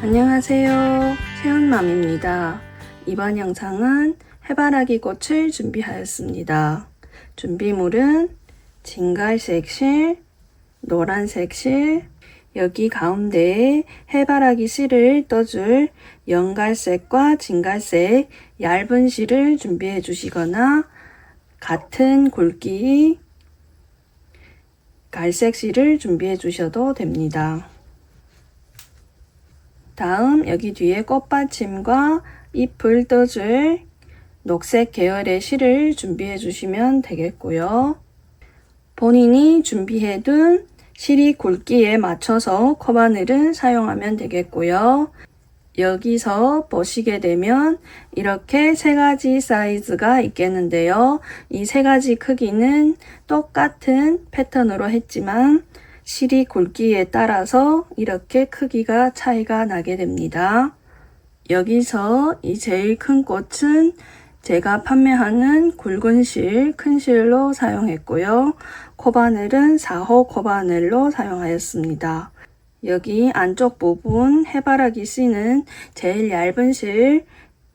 안녕하세요. 새운맘입니다. 이번 영상은 해바라기 꽃을 준비하였습니다. 준비물은 진갈색 실, 노란색 실, 여기 가운데에 해바라기 씨를 떠줄 연갈색과 진갈색 얇은 실을 준비해 주시거나 같은 굵기 갈색 실을 준비해 주셔도 됩니다. 다음 여기 뒤에 꽃받침과 잎을 떠줄 녹색 계열의 실을 준비해 주시면 되겠고요. 본인이 준비해 둔 실이 굵기에 맞춰서 컵바늘을 사용하면 되겠고요. 여기서 보시게 되면 이렇게 세 가지 사이즈가 있겠는데요. 이 세 가지 크기는 똑같은 패턴으로 했지만 실이 굵기에 따라서 이렇게 크기가 차이가 나게 됩니다. 여기서 이 제일 큰 꽃은 제가 판매하는 굵은 실, 큰 실로 사용했고요. 컵바늘은 4호 컵바늘로 사용하였습니다. 여기 안쪽 부분 해바라기 씨는 제일 얇은 실,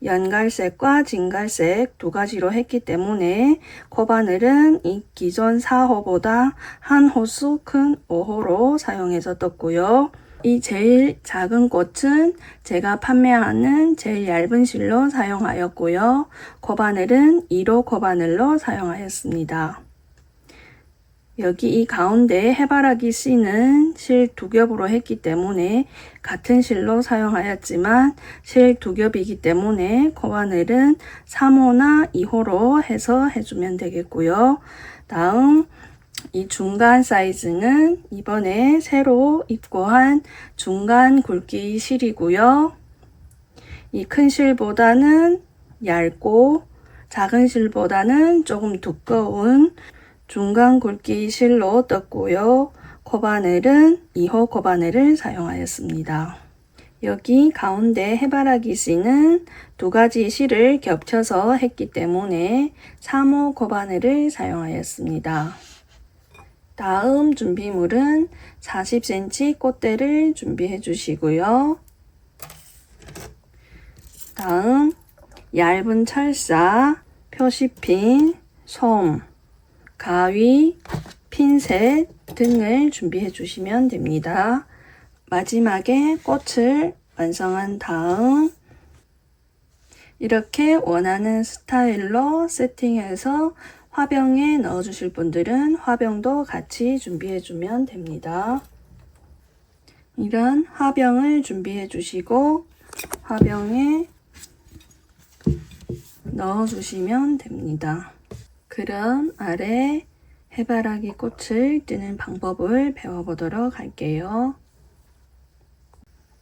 연갈색과 진갈색 두 가지로 했기 때문에 컵바늘은 이 기존 4호보다 한 호수 큰 5호로 사용해서 떴고요. 이 제일 작은 꽃은 제가 판매하는 제일 얇은 실로 사용하였고요. 컵바늘은 1호 컵바늘로 사용하였습니다. 여기 이 가운데 해바라기 씨는 실 두 겹으로 했기 때문에 같은 실로 사용하였지만 실 두 겹이기 때문에 컵바늘은 3호나 2호로 해서 해주면 되겠고요. 다음 이 중간 사이즈는 이번에 새로 입고한 중간 굵기 실이고요. 이 큰 실보다는 얇고 작은 실보다는 조금 두꺼운 중간 굵기 실로 떴고요. 컵바늘은 2호 컵바늘을 사용하였습니다. 여기 가운데 해바라기 씨는 두 가지 실을 겹쳐서 했기 때문에 3호 컵바늘을 사용하였습니다. 다음 준비물은 40cm 꽃대를 준비해 주시고요. 다음 얇은 철사, 표시핀, 솜, 가위, 핀셋 등을 준비해 주시면 됩니다. 마지막에 꽃을 완성한 다음 이렇게 원하는 스타일로 세팅해서 화병에 넣어 주실 분들은 화병도 같이 준비해 주면 됩니다. 이런 화병을 준비해 주시고 화병에 넣어 주시면 됩니다. 그럼 아래 해바라기 꽃을 뜨는 방법을 배워보도록 할게요.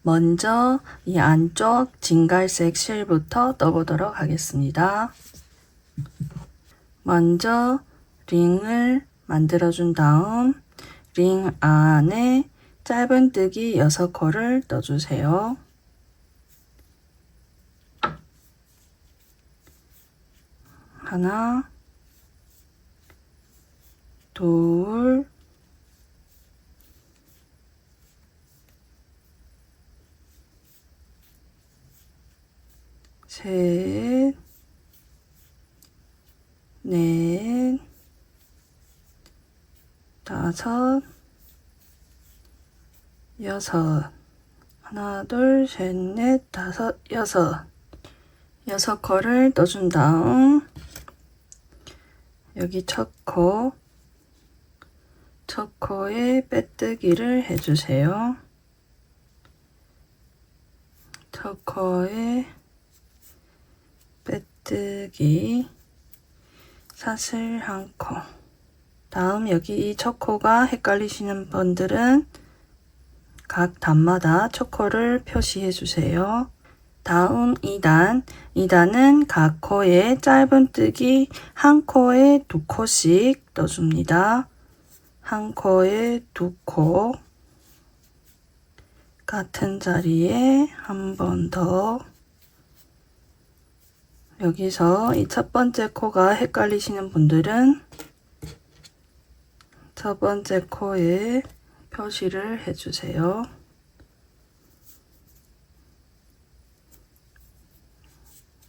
먼저 이 안쪽 진갈색 실부터 떠보도록 하겠습니다. 먼저 링을 만들어 준 다음 링 안에 짧은뜨기 6코를 떠주세요. 하나, 둘, 셋, 넷, 다섯, 여섯. 하나, 둘, 셋, 넷, 다섯, 여섯. 6코를 떠준 다음 여기 첫 코에 빼뜨기를 해주세요. 첫 코에 빼뜨기 사슬 1코. 다음 여기 이 첫 코가 헷갈리시는 분들은 각 단마다 첫 코를 표시해 주세요. 다음 2단은 각 코에 짧은뜨기 한 코에 2코씩 떠줍니다. 한 코에 2코 같은 자리에 한 번 더. 여기서 이 첫 번째 코가 헷갈리시는 분들은 첫 번째 코에 표시를 해주세요.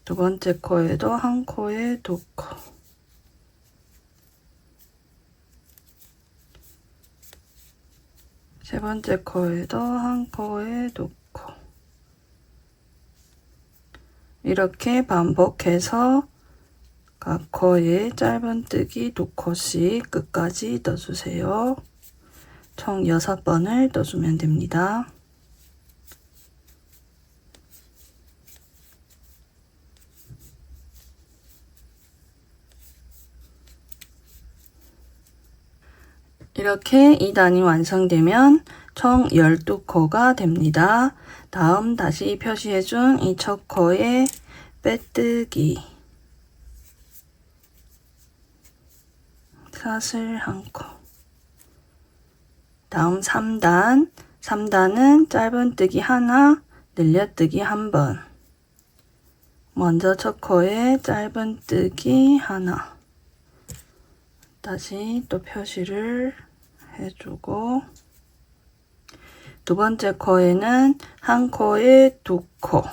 두 번째 코에도 한 코에 두 코. 세 번째 코에도 한 코에 두 코. 이렇게 반복해서 각 코에 짧은뜨기 두 코씩 끝까지 떠주세요. 총 6번을 떠주면 됩니다. 이렇게 2단이 완성되면 총 12코가 됩니다. 다음 다시 표시해준 이 첫 코에 빼뜨기 사슬 한 코. 다음 3단은 짧은뜨기 하나, 늘려뜨기 한 번. 먼저 첫 코에 짧은뜨기 하나. 다시 또 표시를 해주고, 두 번째 코에는 한 코에 두 코.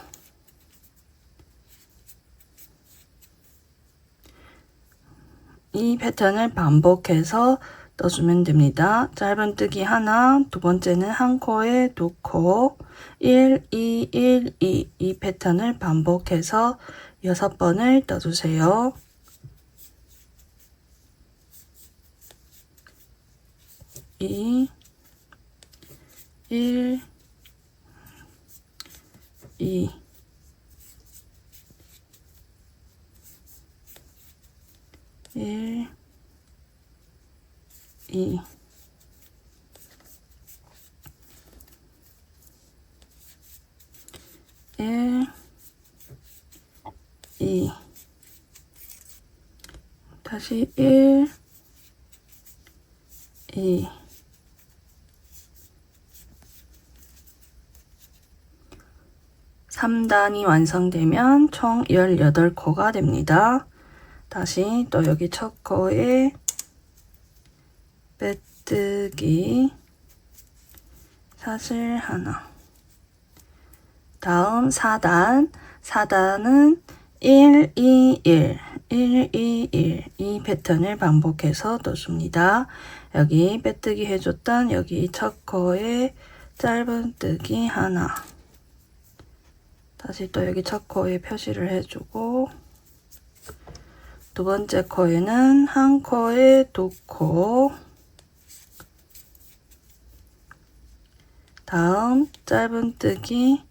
이 패턴을 반복해서 떠주면 됩니다. 짧은뜨기 하나, 두 번째는 한 코에 두 코, 1, 2, 1, 2. 이 패턴을 반복해서 6번을 떠주세요. 2, 1, 2. 1, 2. 다시 1, 2. 3단이 완성되면 총 18코가 됩니다. 다시 또 여기 첫 코에 빼뜨기 사슬 하나. 다음 4단은 1, 2, 1, 1, 2, 1. 이 패턴을 반복해서 떠줍니다. 여기 빼뜨기 해줬던 여기 첫 코에 짧은뜨기 하나. 다시 또 여기 첫 코에 표시를 해주고, 두 번째 코에는 한 코에 두 코. 다음 짧은뜨기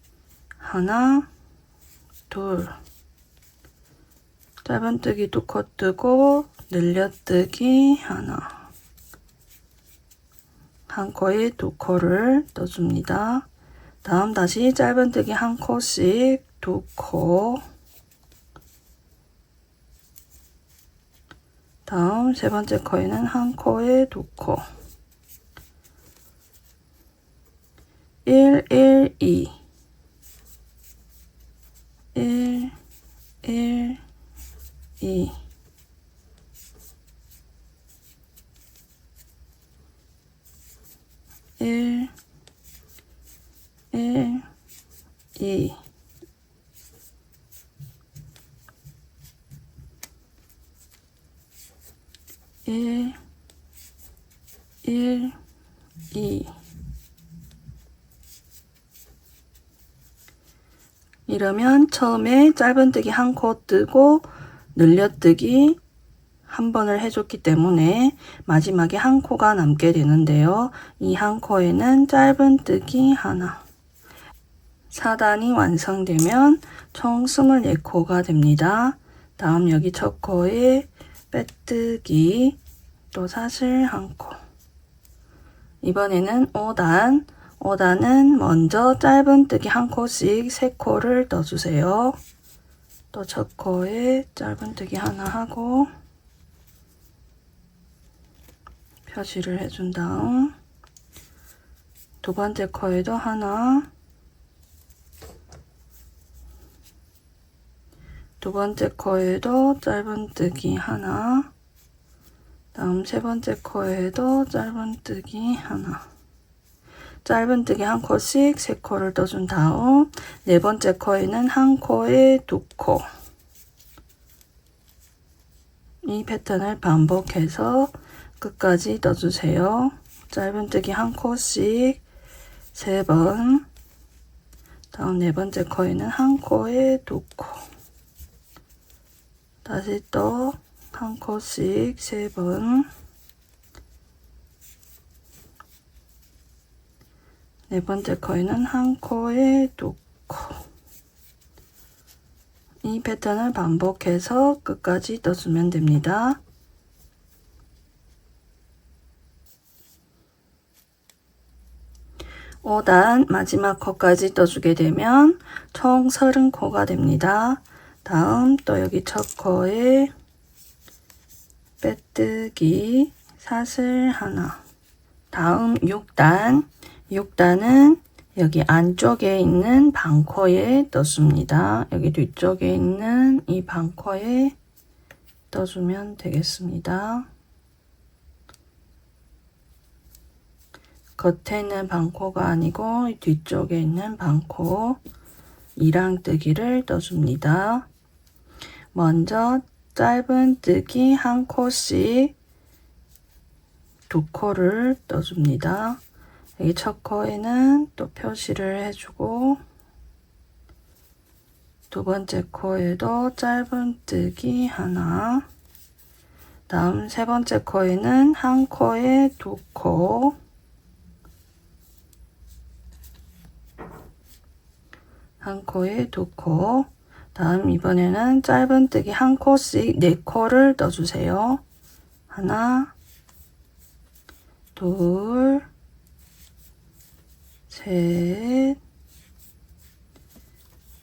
하나, 둘. 짧은뜨기 두 코 뜨고 늘려뜨기 하나. 한 코에 두 코를 떠줍니다. 다음 다시 짧은뜨기 한 코씩 두 코. 다음 세 번째 코에는 한 코에 두 코. 1, 1, 2. 1, 1, 2. 1, 1, 2. 일, 1, 2. 이러면 처음에 짧은뜨기 한 코 뜨고 늘려뜨기 한 번을 해줬기 때문에 마지막에 한 코가 남게 되는데요. 이 한 코에는 짧은뜨기 하나. 4단이 완성되면 총 24코가 됩니다. 다음 여기 첫 코에 빼뜨기 또 사슬 한 코. 이번에는 5단은 먼저 짧은뜨기 한 코씩 3코를 떠주세요. 또 첫 코에 짧은뜨기 하나 하고 표시를 해준 다음 두 번째 코에도 하나, 두 번째 코에도 짧은뜨기 하나, 다음 세 번째 코에도 짧은뜨기 하나. 짧은뜨기 한 코씩 3코를 떠준 다음 네 번째 코에는 한 코에 두 코. 이 패턴을 반복해서 끝까지 떠주세요. 짧은뜨기 한 코씩 3번. 다음 4번째 코에는 한 코에 2코. 다시 또 한 코씩 3번. 4번째 코에는 한 코에 2코. 이 패턴을 반복해서 끝까지 떠주면 됩니다. 오 단 마지막 코까지 떠주게 되면 총 30코가 됩니다. 다음 또 여기 첫 코에 빼뜨기 사슬 하나. 다음 6단. 6단은 여기 안쪽에 있는 반코에 떠줍니다. 여기 뒤쪽에 있는 이 반코에 떠주면 되겠습니다. 겉에 있는 반코가 아니고 뒤쪽에 있는 반코 이랑뜨기를 떠줍니다. 먼저 짧은뜨기 한 코씩 2코를 떠줍니다. 여기 첫 코에는 또 표시를 해주고 두 번째 코에도 짧은뜨기 하나. 다음 세 번째 코에는 한 코에 2코. 한 코에 2코. 다음 이번에는 짧은뜨기 한 코씩 4코를 떠주세요. 하나, 둘, 셋,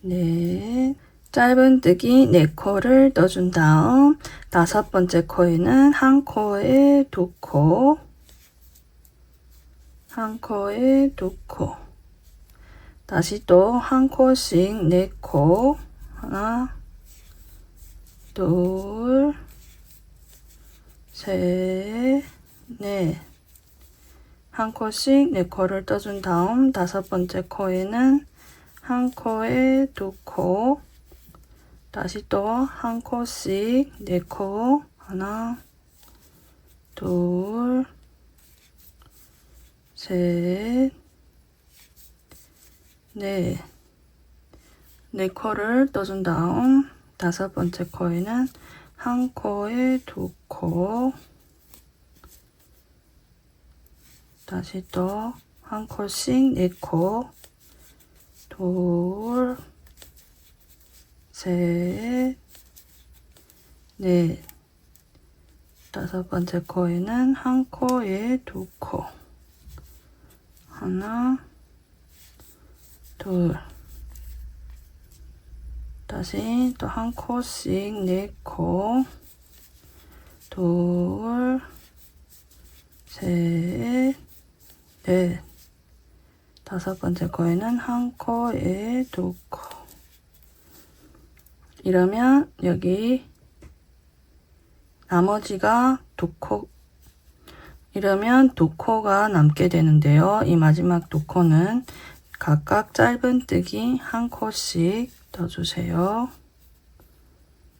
넷. 짧은뜨기 4코를 떠준 다음 5번째 코에는 한 코에 2코. 한 코에 2코. 다시 또 한 코씩 4코. 하나, 둘, 셋, 넷. 한 코씩 4코를 떠준 다음 5번째 코에는 한 코에 2코. 다시 또 한 코씩 4코. 하나, 둘, 셋, 넷. 4코를 떠준 다음 5번째 코에는 한 코에 2코. 다시 또 한 코씩 4코. 둘, 셋, 넷. 5번째 코에는 한 코에 2코. 하나, 둘. 다시 또 한 코씩 4코. 둘, 셋, 넷. 5번째 코에는 한 코에 2코. 이러면 여기 나머지가 2코. 이러면 2코가 남게 되는데요. 이 마지막 2코는 각각 짧은뜨기 한 코씩 떠주세요.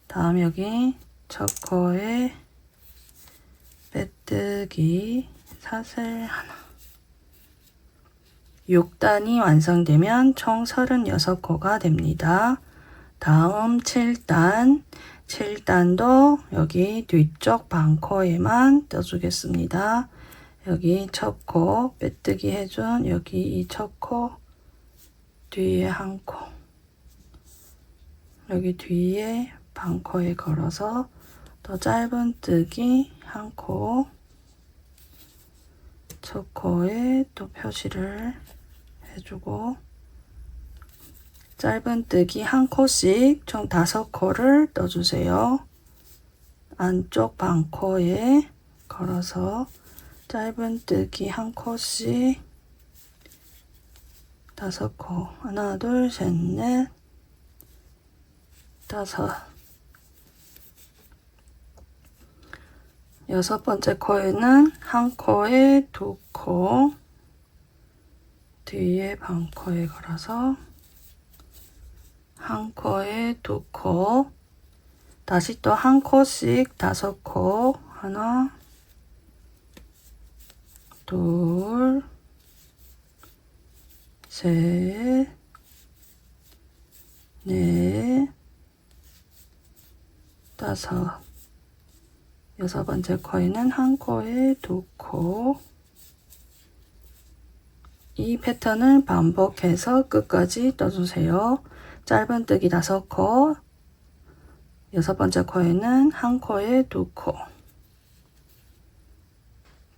다음 여기 첫 코에 빼뜨기 사슬 하나. 6단이 완성되면 총 36코가 됩니다. 다음 7단. 7단도 여기 뒤쪽 반코에만 떠주겠습니다. 여기 첫 코 빼뜨기 해준 여기 이 첫 코 뒤에 한 코. 여기 뒤에 반코에 걸어서 더 짧은뜨기 한 코. 첫 코에 또 표시를 해주고 짧은뜨기 한 코씩 총 5코를 떠주세요. 안쪽 반코에 걸어서 짧은뜨기 한 코씩 5코. 하나, 둘, 셋, 넷, 5. 6번째 코에는 한 코에 2코. 뒤에 반코에 걸어서 한 코에 2코. 다시 또 한 코씩 5코. 하나, 둘, 셋, 넷, 5. 6번째 코에는 한 코에 2코. 이 패턴을 반복해서 끝까지 떠주세요. 짧은뜨기 5코. 6번째 코에는 한 코에 2코.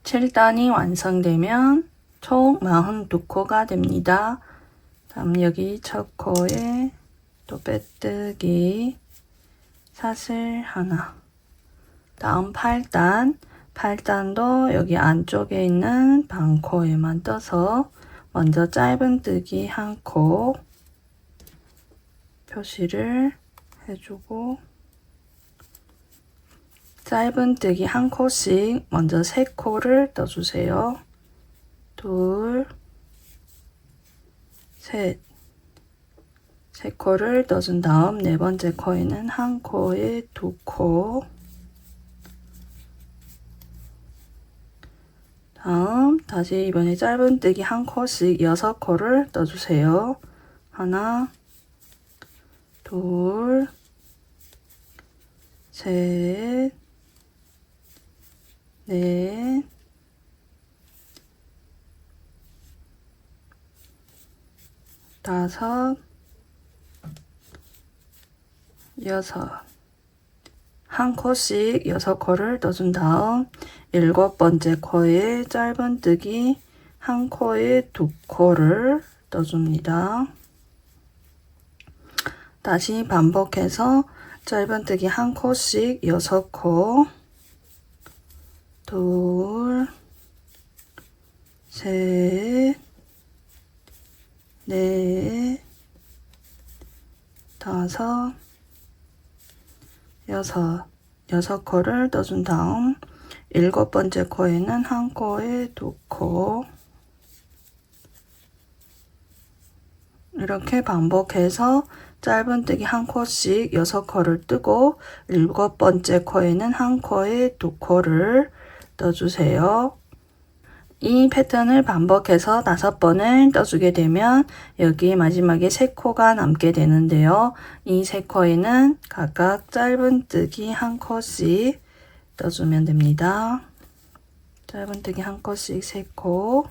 7단이 완성되면 총 42코가 됩니다. 다음 여기 첫 코에 또 빼뜨기 사슬 하나. 다음 8단. 8단도 여기 안쪽에 있는 반코에만 떠서 먼저 짧은뜨기 한 코 표시를 해주고, 짧은뜨기 한 코씩 먼저 3코를 떠주세요. 둘, 셋. 3코를 떠준 다음 4번째 코에는 한 코에 2코. 다음 다시 이번에 짧은뜨기 한 코씩 6코를 떠주세요. 하나, 둘, 셋, 넷, 5, 6. 한 코씩 6코를 떠준 다음 7번째 코에 짧은뜨기 한 코에 2코를 떠줍니다. 다시 반복해서 짧은뜨기 한 코씩 6코. 둘, 셋, 넷, 5, 6코를 떠준 다음 7번째 코에는 한 코에 2코. 이렇게 반복해서 짧은뜨기 한 코씩 6코를 뜨고 7번째 코에는 한 코에 2코를 떠주세요. 이 패턴을 반복해서 5번을 떠주게 되면 여기 마지막에 3코가 남게 되는데요. 이 3코에는 각각 짧은뜨기 한 코씩 떠주면 됩니다. 짧은뜨기 한 코씩 3코.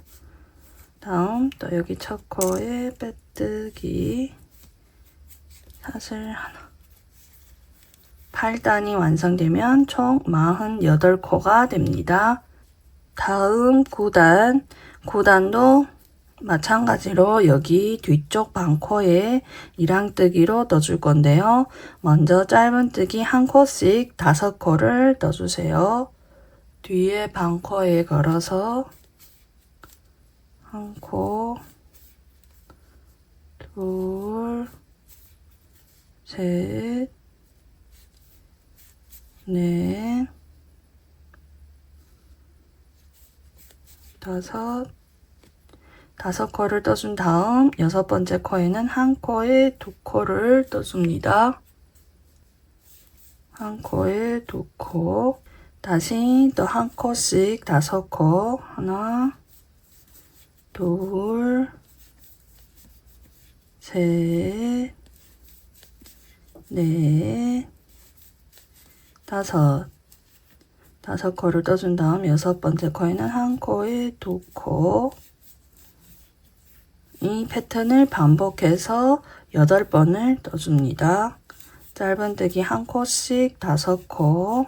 다음 또 여기 첫 코에 빼뜨기 사슬 하나. 8단이 완성되면 총 48코가 됩니다. 다음 9단. 9단도 마찬가지로 여기 뒤쪽 반코에 이랑뜨기로 떠줄 건데요. 먼저 짧은뜨기 한 코씩 5코를 떠주세요. 뒤에 반코에 걸어서 한 코, 둘, 셋, 넷, 5코를 떠준 다음 6번째 코에는 한 코에 2코를 떠줍니다. 한 코에 2코. 다시 또 한 코씩 5코. 하나, 둘, 셋, 넷, 5. 5코를 떠준 다음 6번째 코에는 한 코에 2코. 이 패턴을 반복해서 8번을 떠줍니다. 짧은뜨기 한 코씩 5코.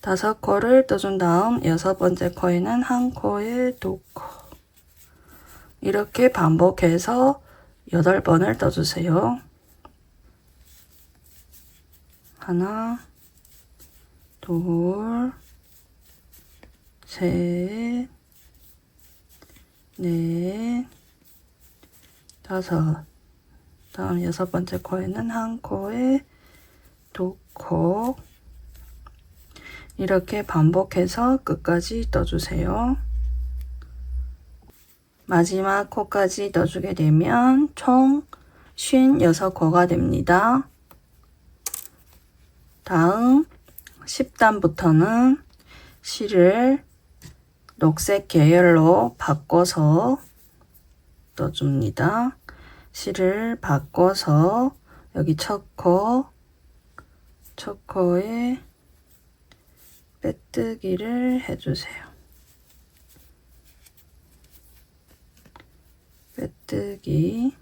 다섯 코를 떠준 다음 6번째 코에는 한 코에 2코. 이렇게 반복해서 8번을 떠주세요. 하나, 둘, 셋, 넷, 5. 다음 6번째 코에는 한 코에 두 코 이렇게 반복해서 끝까지 떠주세요. 마지막 코까지 떠주게 되면 총 56코가 됩니다. 다음 10단부터는 실을 녹색 계열로 바꿔서 떠줍니다. 실을 바꿔서 여기 첫 코에 빼뜨기를 해주세요. 빼뜨기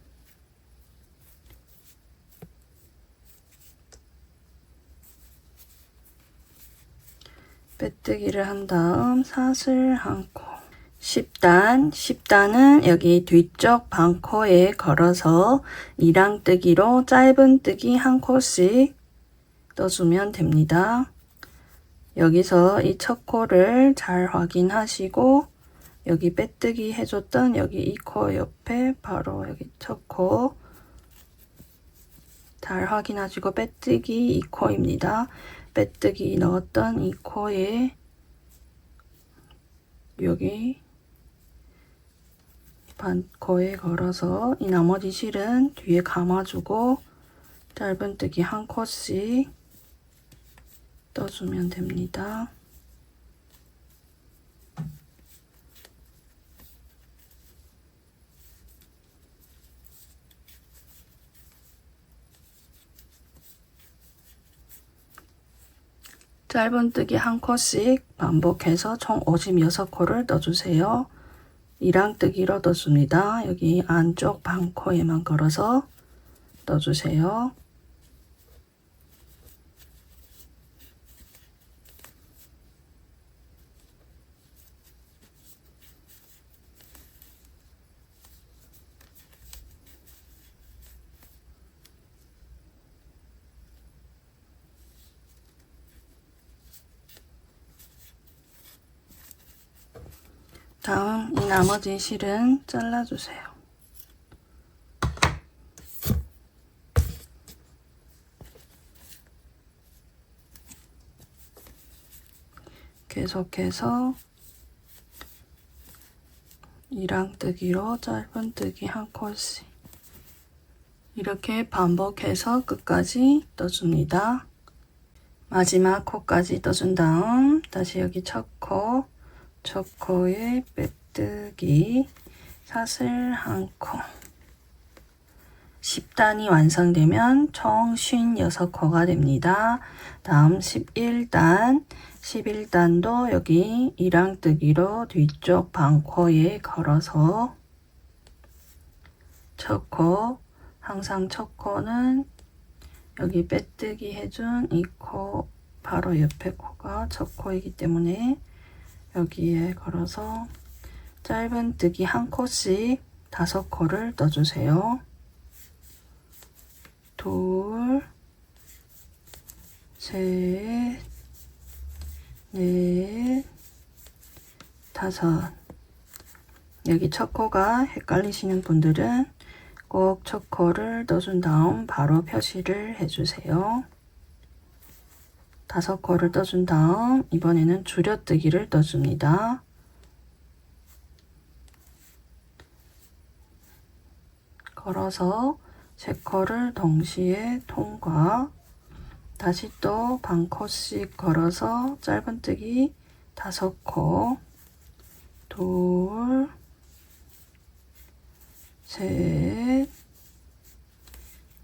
빼뜨기를 한 다음 사슬 한 코 10단은 여기 뒤쪽 반코에 걸어서 이랑뜨기로 짧은뜨기 한 코씩 떠주면 됩니다. 여기서 이 첫 코를 잘 확인하시고 여기 빼뜨기 해줬던 여기 이 코 옆에 바로 여기 첫 코 잘 확인하시고 빼뜨기 이 코입니다. 빼뜨기 넣었던 이 코에 여기 반코에 걸어서 이 나머지 실은 뒤에 감아주고 짧은뜨기 한 코씩 떠주면 됩니다. 짧은뜨기 한 코씩 반복해서 총 56코를 떠주세요. 이랑뜨기로 떠줍니다. 여기 안쪽 반코에만 걸어서 떠주세요. 다음 이 나머지 실은 잘라주세요. 계속해서 이랑뜨기로 짧은뜨기 한 코씩 이렇게 반복해서 끝까지 떠줍니다. 마지막 코까지 떠준 다음 다시 여기 첫 코에 빼뜨기 사슬 한 코 10단이 완성되면 총 56코가 됩니다. 다음 11단도 여기 이랑뜨기로 뒤쪽 반코에 걸어서 첫 코, 항상 첫 코는 여기 빼뜨기 해준 이 코 바로 옆에 코가 첫 코이기 때문에 여기에 걸어서 짧은뜨기 한 코씩 5코를 떠주세요. 둘, 셋, 넷, 다섯. 여기 첫 코가 헷갈리시는 분들은 꼭 첫 코를 떠준 다음 바로 표시를 해주세요. 5코를 떠준 다음 이번에는 줄여뜨기를 떠줍니다. 걸어서 3코를 동시에 통과 다시 또 반코씩 걸어서 짧은뜨기 5코 둘, 셋,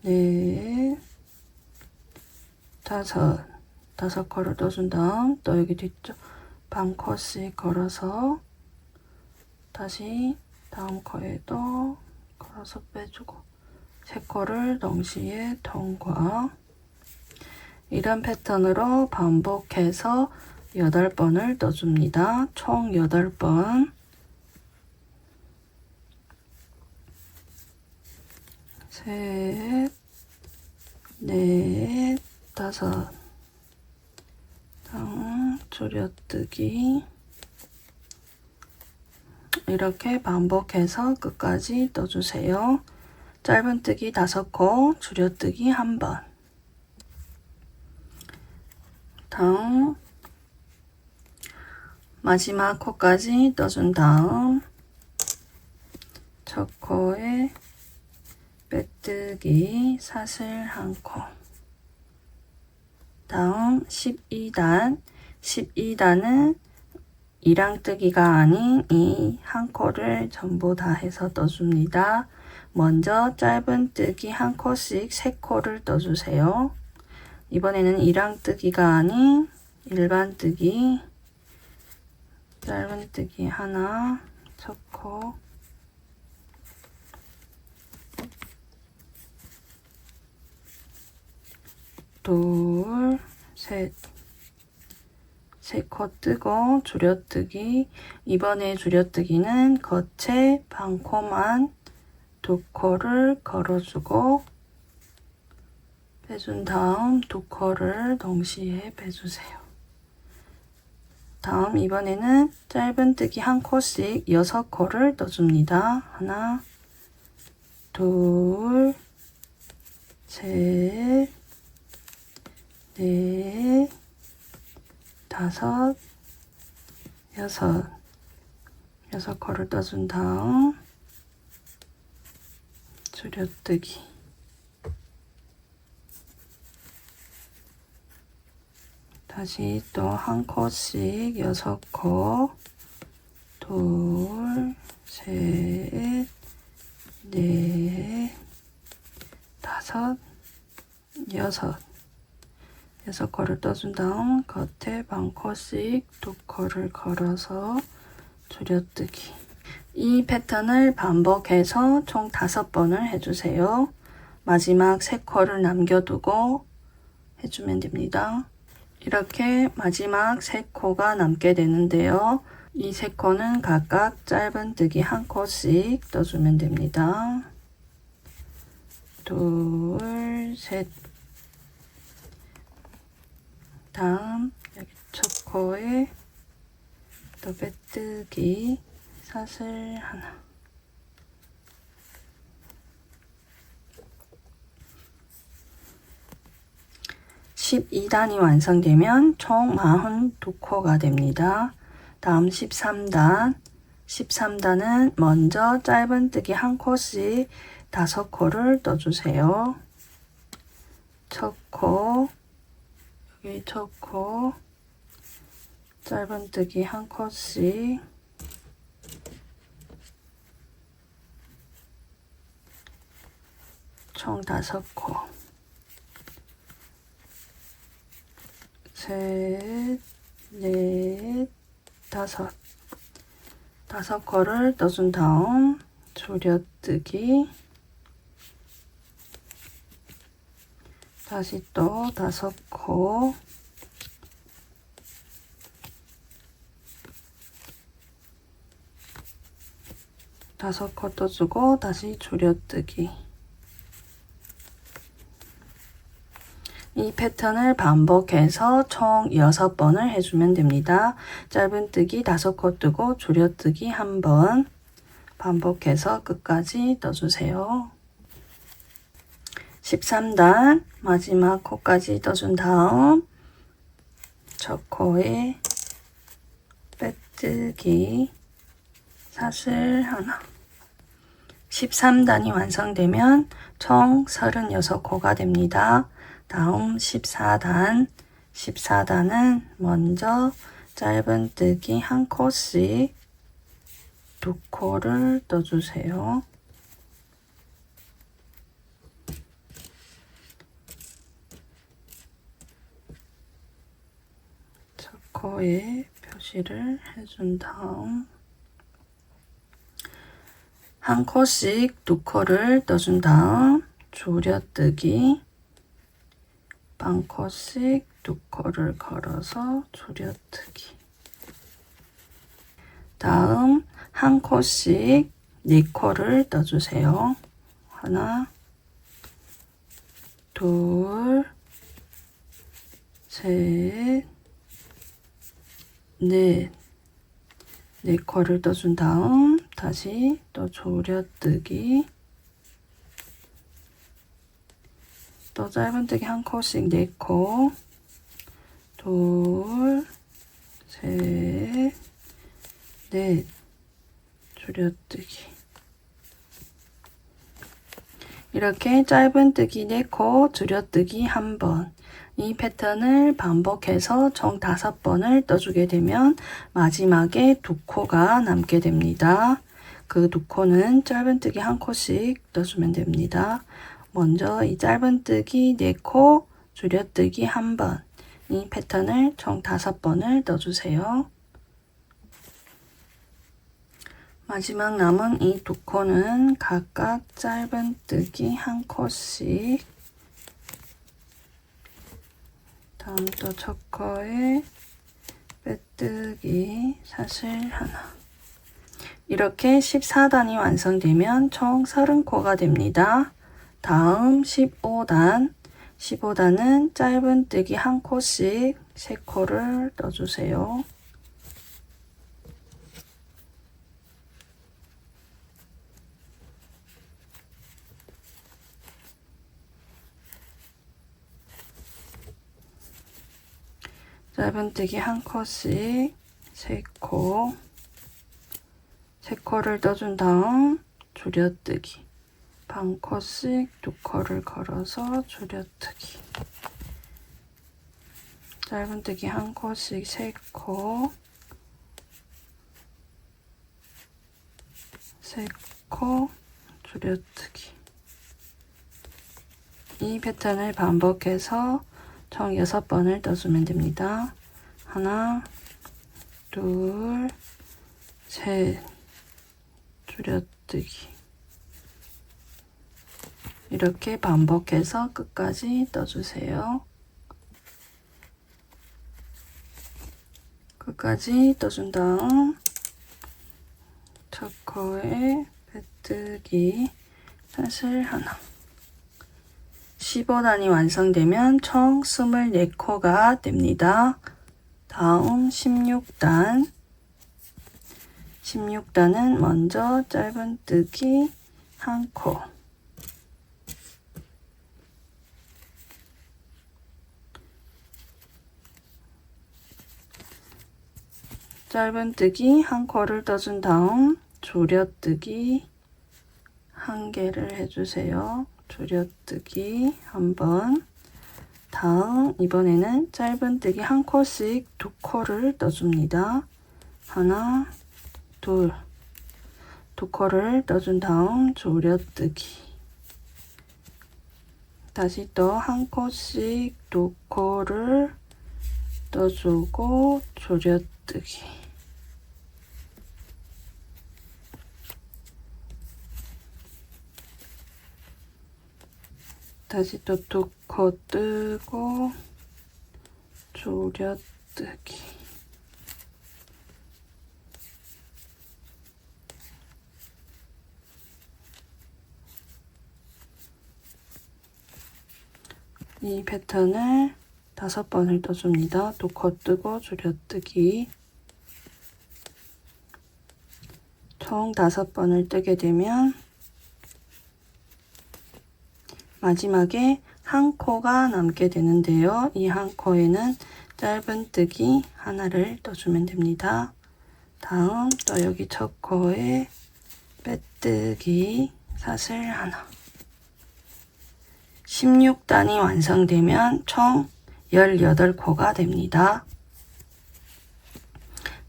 넷, 다섯 코를 떠준 다음 또 여기 뒤쪽 반코씩 걸어서 다시 다음 코에도 걸어서 빼주고 3코를 동시에 통과. 이런 패턴으로 반복해서 8번을 떠줍니다. 총 8번. 셋, 넷, 다섯. 다음 줄여뜨기. 이렇게 반복해서 끝까지 떠주세요. 짧은뜨기 5코, 줄여뜨기 1번. 다음 마지막 코까지 떠준 다음 첫 코에 빼뜨기 사슬 한 코. 다음 12단. 12단은 이랑뜨기가 아닌 이 한 코를 전부 다 해서 떠줍니다. 먼저 짧은뜨기 한 코씩 3코를 떠주세요. 이번에는 이랑뜨기가 아닌 일반뜨기, 짧은뜨기 하나, 첫 코, 둘, 셋, 3코 뜨고 줄여뜨기. 이번에 줄여뜨기는 겉에 반코만 2코를 걸어주고 빼준 다음 2코를 동시에 빼주세요. 다음 이번에는 짧은뜨기 한 코씩 6코를 떠줍니다. 하나, 둘, 셋, 넷, 다섯, 여섯. 6코를 떠준 다음 줄여뜨기. 다시 또 한 코씩 6코, 둘, 셋, 넷, 다섯, 여섯. 6코를 떠준 다음 겉에 반코씩 2코를 걸어서 줄여뜨기. 이 패턴을 반복해서 총 5번을 해주세요. 마지막 3코를 남겨두고 해주면 됩니다. 이렇게 마지막 3코가 남게 되는데요. 이 3코는 각각 짧은뜨기 한 코씩 떠주면 됩니다. 둘, 셋. 다음 여기 첫 코에 또 빼뜨기 사슬 하나. (12단이) 완성되면 총 42코가 됩니다. 다음 13단. 13단은 먼저 짧은뜨기 한 코씩 5코를 떠주세요. 첫 코, 여기 첫 코, 짧은뜨기 한 코씩 총 5코. 셋, 넷, 다섯. 5코를 떠준 다음 줄여뜨기. 다시 또 5코. 다섯 코 떠주고 다시 줄여뜨기. 이 패턴을 반복해서 총 6번을 해주면 됩니다. 짧은뜨기 5코 뜨고 줄여뜨기 1번 반복해서 끝까지 떠주세요. 13단 마지막 코까지 떠준 다음 첫 코에 빼뜨기 사슬 하나. 13단이 완성되면 총 36코가 됩니다. 다음 14단. 14단은 먼저 짧은뜨기 한 코씩 2코를 떠주세요. 첫 코에 표시를 해준 다음 한 코씩 2코를 떠준 다음 줄여뜨기 반코씩 2코를 걸어서 줄여뜨기. 다음 한 코씩 4코를 떠주세요. 하나, 둘, 셋, 넷. 4코를 떠준 다음 다시 또 줄여뜨기. 또 짧은뜨기 한 코씩 4코, 둘, 셋, 넷, 줄여뜨기. 이렇게 짧은뜨기 4코, 줄여뜨기 1번. 이 패턴을 반복해서 총 5번을 떠주게 되면 마지막에 2코가 남게 됩니다. 그 2코는 짧은뜨기 1코씩 떠주면 됩니다. 먼저 이 짧은뜨기 4코, 줄여뜨기 1번. 이 패턴을 총 5번을 떠주세요. 마지막 남은 이 2코는 각각 짧은뜨기 1코씩, 다음 또 첫 코에 빼뜨기 사슬 하나. 이렇게 14단이 완성되면 총 30코가 됩니다. 다음 15단. 15단은 짧은뜨기 1코씩 3코를 떠주세요. 짧은뜨기 1코씩 3코, 3코를 떠준 다음 줄여뜨기, 반코씩 2코를 걸어서 줄여뜨기. 짧은뜨기 1코씩 3코, 3코, 줄여뜨기. 이 패턴을 반복해서 총 6번을 떠주면 됩니다. 하나, 둘, 셋, 줄여뜨기. 이렇게 반복해서 끝까지 떠주세요. 끝까지 떠준 다음 첫 코에 빼뜨기 사슬 하나. 15단이 완성되면 총 24코가 됩니다. 다음 16단. 16단은 먼저 짧은뜨기 1코, 짧은뜨기 1코를 떠준 다음 줄여뜨기 1개를 해주세요. 줄여뜨기 1번. 다음 이번에는 짧은뜨기 1코씩 2코를 떠줍니다. 하나, 둘, 2코를 떠준 다음 줄여뜨기. 다시 또 1코씩 2코를 떠주고 줄여뜨기. 다시 또 2코 뜨고 줄여뜨기. 이 패턴을 5번을 떠줍니다. 2코 뜨고 줄여뜨기. 총 5번을 뜨게 되면 마지막에 1코가 남게 되는데요. 이 1코에는 짧은뜨기 하나를 떠주면 됩니다. 다음 또 여기 첫 코에 빼뜨기 사슬 하나. 16단이 완성되면 총 18코가 됩니다.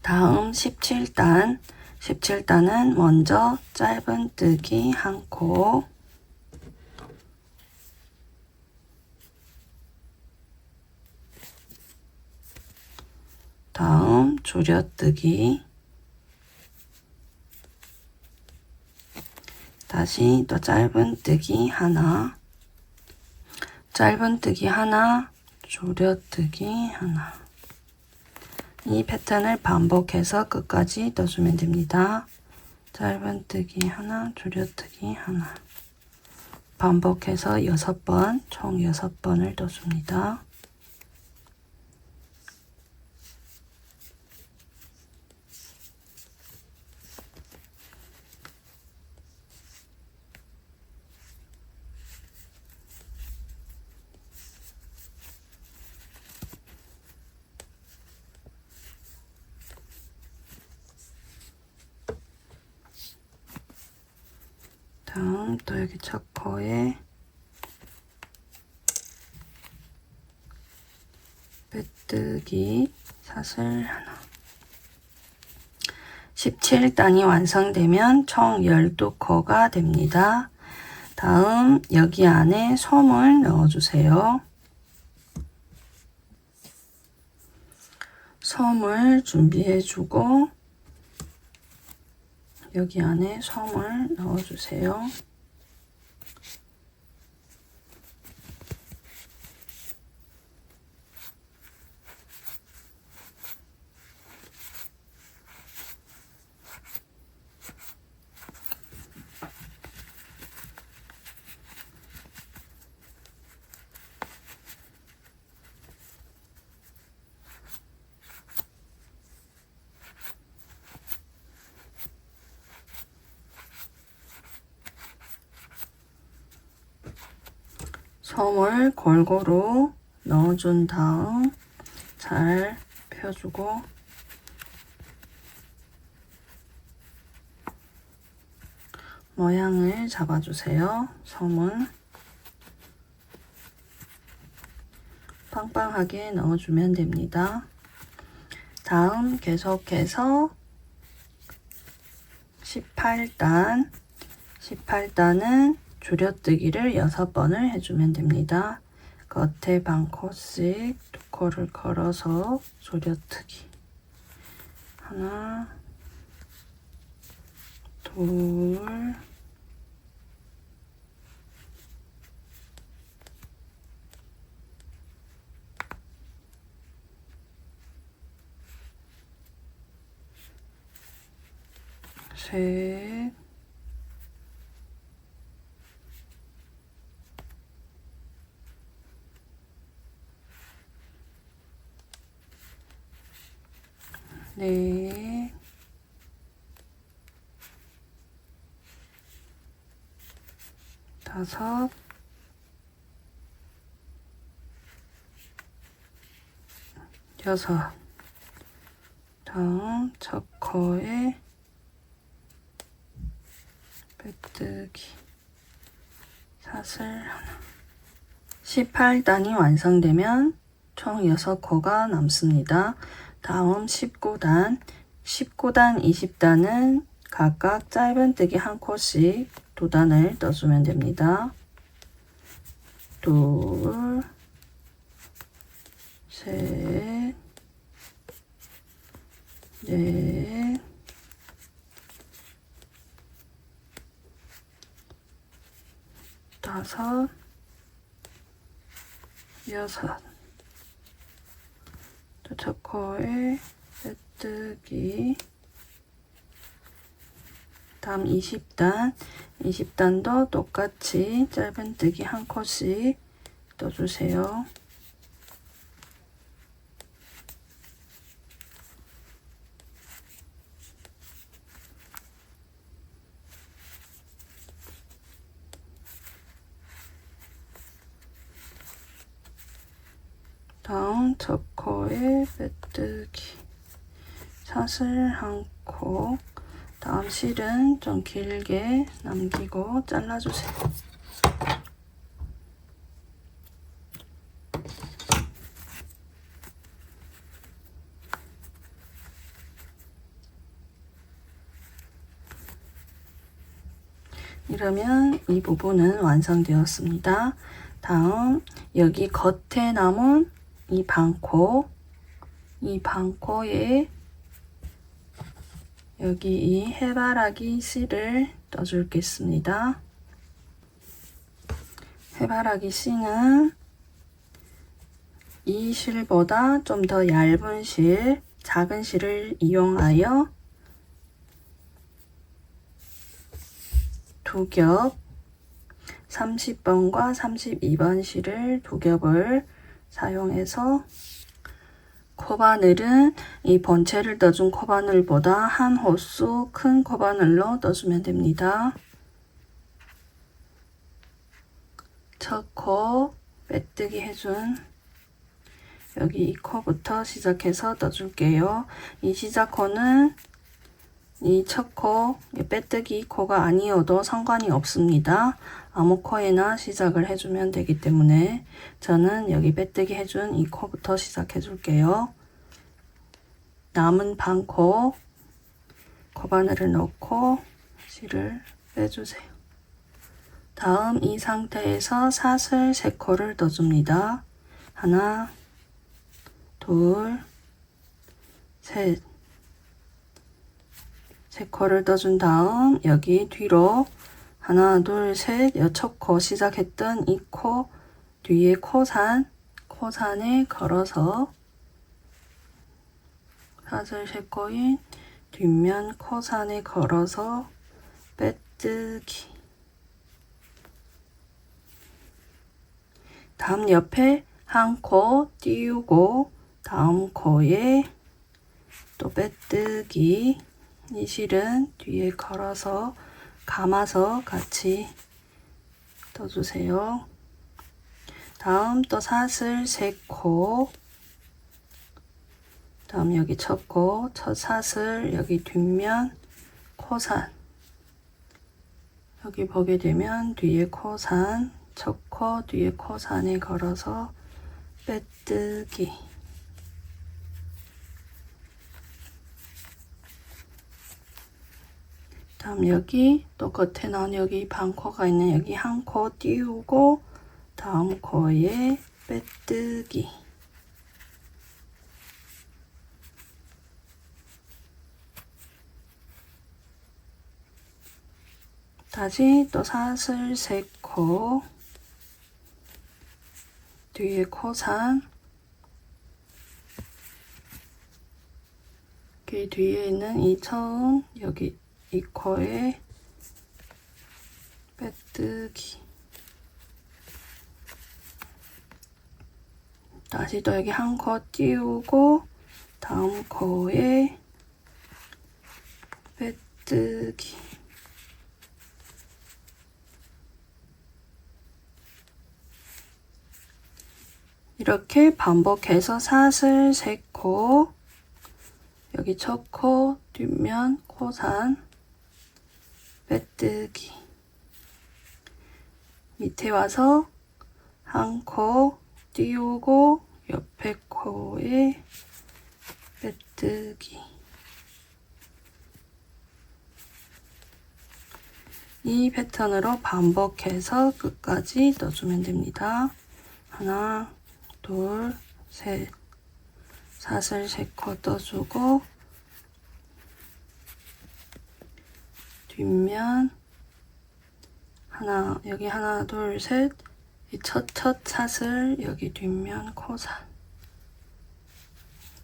다음 17단. 17단은 먼저 짧은뜨기 1코, 다음 줄여뜨기, 다시 또 짧은뜨기 하나, 짧은뜨기 하나, 줄여뜨기 하나. 이 패턴을 반복해서 끝까지 떠주면 됩니다. 짧은뜨기 하나, 줄여뜨기 하나. 반복해서 6번, 총 6번을 떠줍니다. 다음 또 여기 첫 코에 빼뜨기 사슬 하나. 17단이 완성되면 총 12코가 됩니다. 다음 여기 안에 솜을 넣어주세요. 솜을 준비해주고 여기 안에 솜을 넣어주세요. 솜을 골고루 넣어준 다음 잘 펴주고 모양을 잡아주세요. 솜을 빵빵하게 넣어주면 됩니다. 다음 계속해서 18단은 줄여뜨기를 6번을 해주면 됩니다. 겉에 반 코씩 2코를 걸어서 줄여뜨기. 하나, 둘, 셋, 넷, 다섯, 여섯. 다음 첫 코에 빼뜨기 사슬 하나. 18단이 완성되면 총 6코가 남습니다. 다음 19단, 20단은 각각 짧은뜨기 1코씩 2단을 떠주면 됩니다. 둘, 셋, 넷, 다섯, 여섯. 첫 코에 빼뜨기. 다음 20단도 똑같이 짧은뜨기 1코씩 떠주세요. 다음 첫 코에 빼뜨기 사슬 1코. 다음 실은 좀 길게 남기고 잘라주세요. 이러면 이 부분은 완성되었습니다. 다음 여기 겉에 남은 이 반코에 여기 이 해바라기 씨를 떠주겠습니다. 해바라기 씨는 이 실보다 좀 더 얇은 실, 작은 실을 이용하여 2겹 30번과 32번 실을 2겹을 사용해서 코바늘은 이 본체를 떠준 코바늘보다 한 호수 큰 코바늘로 떠주면 됩니다. 첫 코 빼뜨기 해준 여기 이 코부터 시작해서 떠줄게요. 이 시작 코는 이 첫 코, 빼뜨기 코가 아니어도 상관이 없습니다. 아무 코에나 시작을 해주면 되기 때문에 저는 여기 빼뜨기 해준 이 코부터 시작해 줄게요. 남은 반 코, 코바늘을 넣고 실을 빼주세요. 다음 이 상태에서 사슬 3코를 떠줍니다. 하나, 둘, 셋. 3코를 떠준 다음 여기 뒤로 하나, 둘, 셋, 첫 코 시작했던 이 코 뒤에 코산에 걸어서 사슬 3코인 뒷면 코산에 걸어서 빼뜨기. 다음 옆에 한 코 띄우고 다음 코에 또 빼뜨기. 이 실은 뒤에 걸어서 감아서 같이 떠주세요. 다음 또 사슬 3코, 다음 여기 첫 코, 첫 사슬, 여기 뒷면 코산, 여기 보게 되면 뒤에 코산, 첫 코 뒤에 코산에 걸어서 빼뜨기. 다음 여기 또 겉에 나온 여기 반코가 있는 여기 한 코 띄우고 다음 코에 빼뜨기. 다시 또 사슬 3코 뒤에 코산, 여기 뒤에 있는 이 처음 여기 이 코에 빼뜨기. 다시 또 여기 한 코 띄우고 다음 코에 빼뜨기. 이렇게 반복해서 사슬 3코, 여기 첫 코, 뒷면, 코산, 빼뜨기. 밑에 와서 한 코 띄우고 옆에 코에 빼뜨기. 이 패턴으로 반복해서 끝까지 넣어주면 됩니다. 하나, 둘, 셋. 사슬 3코 떠주고 뒷면 하나, 여기 하나, 둘, 셋. 이 첫 사슬 여기 뒷면 코산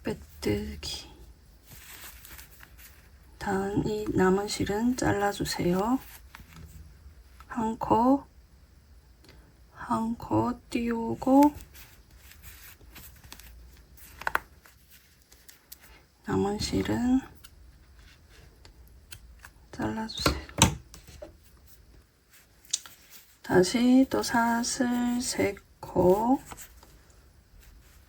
빼뜨기. 다음 이 남은 실은 잘라주세요. 한 코 띄우고 남은 실은 잘라주세요. 다시 또 사슬 3코,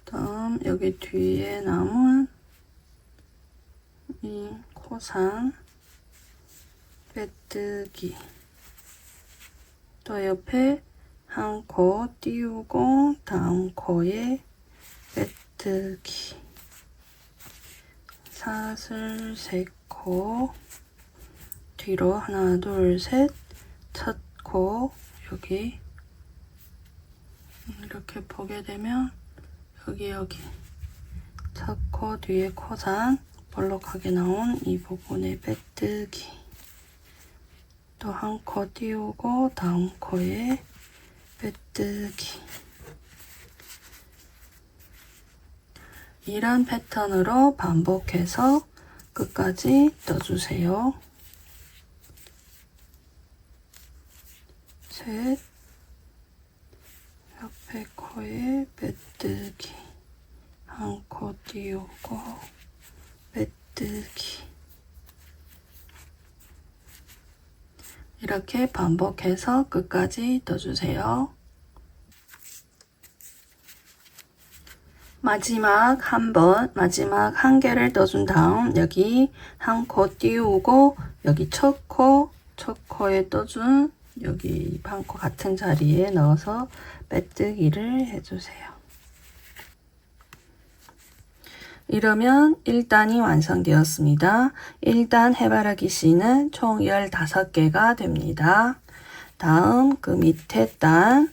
다음 여기 뒤에 남은 이 코산 빼뜨기. 또 옆에 한 코 띄우고 다음 코에 빼뜨기. 사슬 3코 뒤로 하나, 둘, 셋. 첫 코 여기 이렇게 보게 되면 여기 첫 코 뒤에 코산 볼록하게 나온 이 부분에 빼뜨기. 또 한 코 띄우고 다음 코에 빼뜨기. 이런 패턴으로 반복해서 끝까지 떠주세요. 셋, 옆에 코에 빼뜨기. 한 코 띄우고 빼뜨기. 이렇게 반복해서 끝까지 떠주세요. 마지막 한 개를 떠준 다음 여기 한 코 띄우고 여기 첫 코에 떠준 여기 한 코 같은 자리에 넣어서 빼뜨기를 해주세요. 이러면 1단이 완성되었습니다. 1단 해바라기 씨는 총 15개가 됩니다. 다음 그 밑에 단,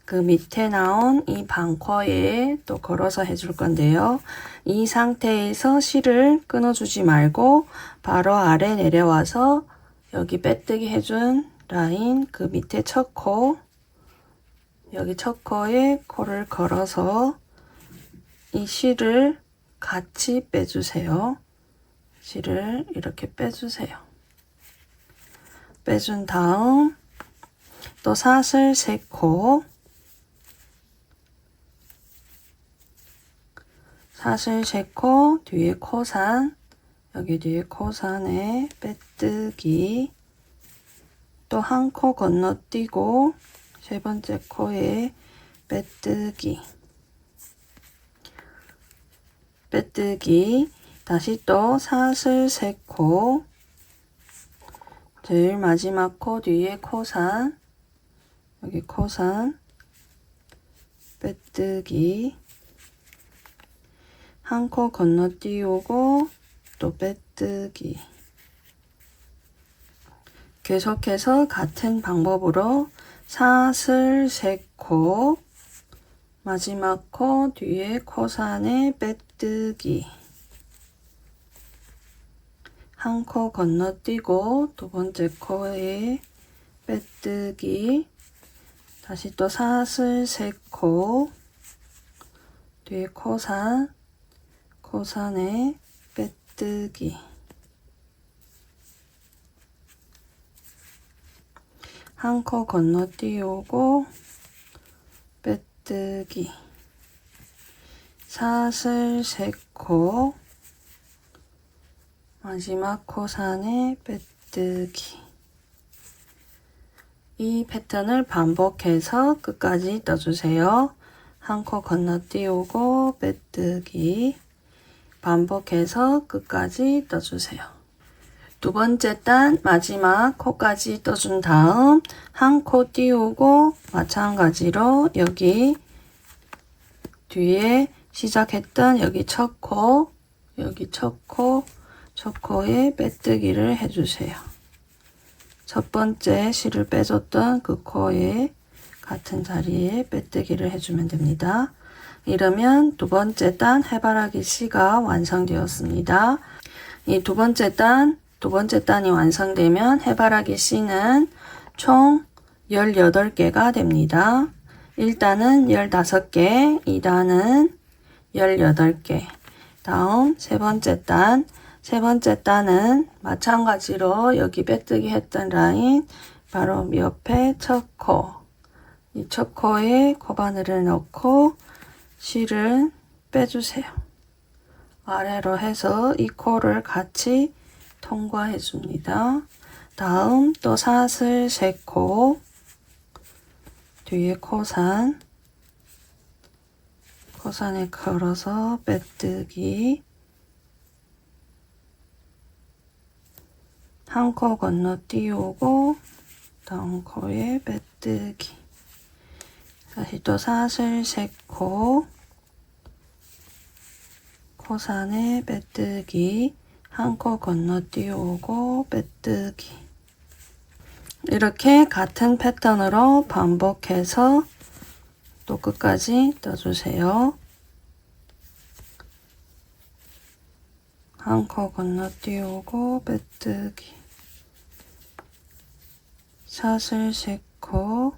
그 밑에 나온 이 반코에 또 걸어서 해줄 건데요. 이 상태에서 실을 끊어주지 말고 바로 아래 내려와서 여기 빼뜨기 해준 라인 그 밑에 첫 코, 여기 첫 코에 코를 걸어서 이 실을 같이 빼주세요. 실을 이렇게 빼주세요. 빼준 다음 또 사슬 3코, 사슬 3코 뒤에 코산, 여기 뒤에 코산에 빼뜨기, 또 한 코 건너뛰고 세 번째 코에 빼뜨기, 빼뜨기, 다시 또 사슬 3코, 제일 마지막 코 뒤에 코산, 여기 코산, 빼뜨기, 한 코 건너뛰고 또 빼뜨기. 계속해서 같은 방법으로 사슬 3코, 마지막 코 뒤에 코산에 빼뜨기, 한 코 건너뛰고 두 번째 코에 빼뜨기, 다시 또 사슬 3코, 뒤에 코산, 코산에 빼뜨기, 한 코 건너뛰고 빼뜨기, 사슬 3코, 마지막 코산에 빼뜨기. 이 패턴을 반복해서 끝까지 떠주세요. 한 코 건너뛰고 빼뜨기, 반복해서 끝까지 떠주세요. 두 번째 단 마지막 코까지 떠준 다음 한 코 띄우고 마찬가지로 여기 뒤에 시작했던 여기 첫 코, 여기 첫 코에 빼뜨기를 해주세요. 첫 번째 실을 빼줬던 그 코에 같은 자리에 빼뜨기를 해주면 됩니다. 이러면 두 번째 단 해바라기 씨가 완성되었습니다. 이 두 번째 단이 완성되면 해바라기 씨는 총 18개가 됩니다. 1단은 15개, 2단은 18개. 다음 세 번째 단은 마찬가지로 여기 빼뜨기 했던 라인 바로 옆에 첫 코, 이 첫 코에 코바늘을 넣고 실을 빼주세요. 아래로 해서 이 코를 같이 통과해 줍니다. 다음 또 사슬 3코, 뒤에 코산에 걸어서 빼뜨기, 한 코 건너뛰고 다음 코에 빼뜨기, 다시 또 사슬 3코, 코산에 빼뜨기, 한 코 건너뛰고 빼뜨기. 이렇게 같은 패턴으로 반복해서 또 끝까지 떠주세요. 한 코 건너뛰고 빼뜨기, 사슬 3코,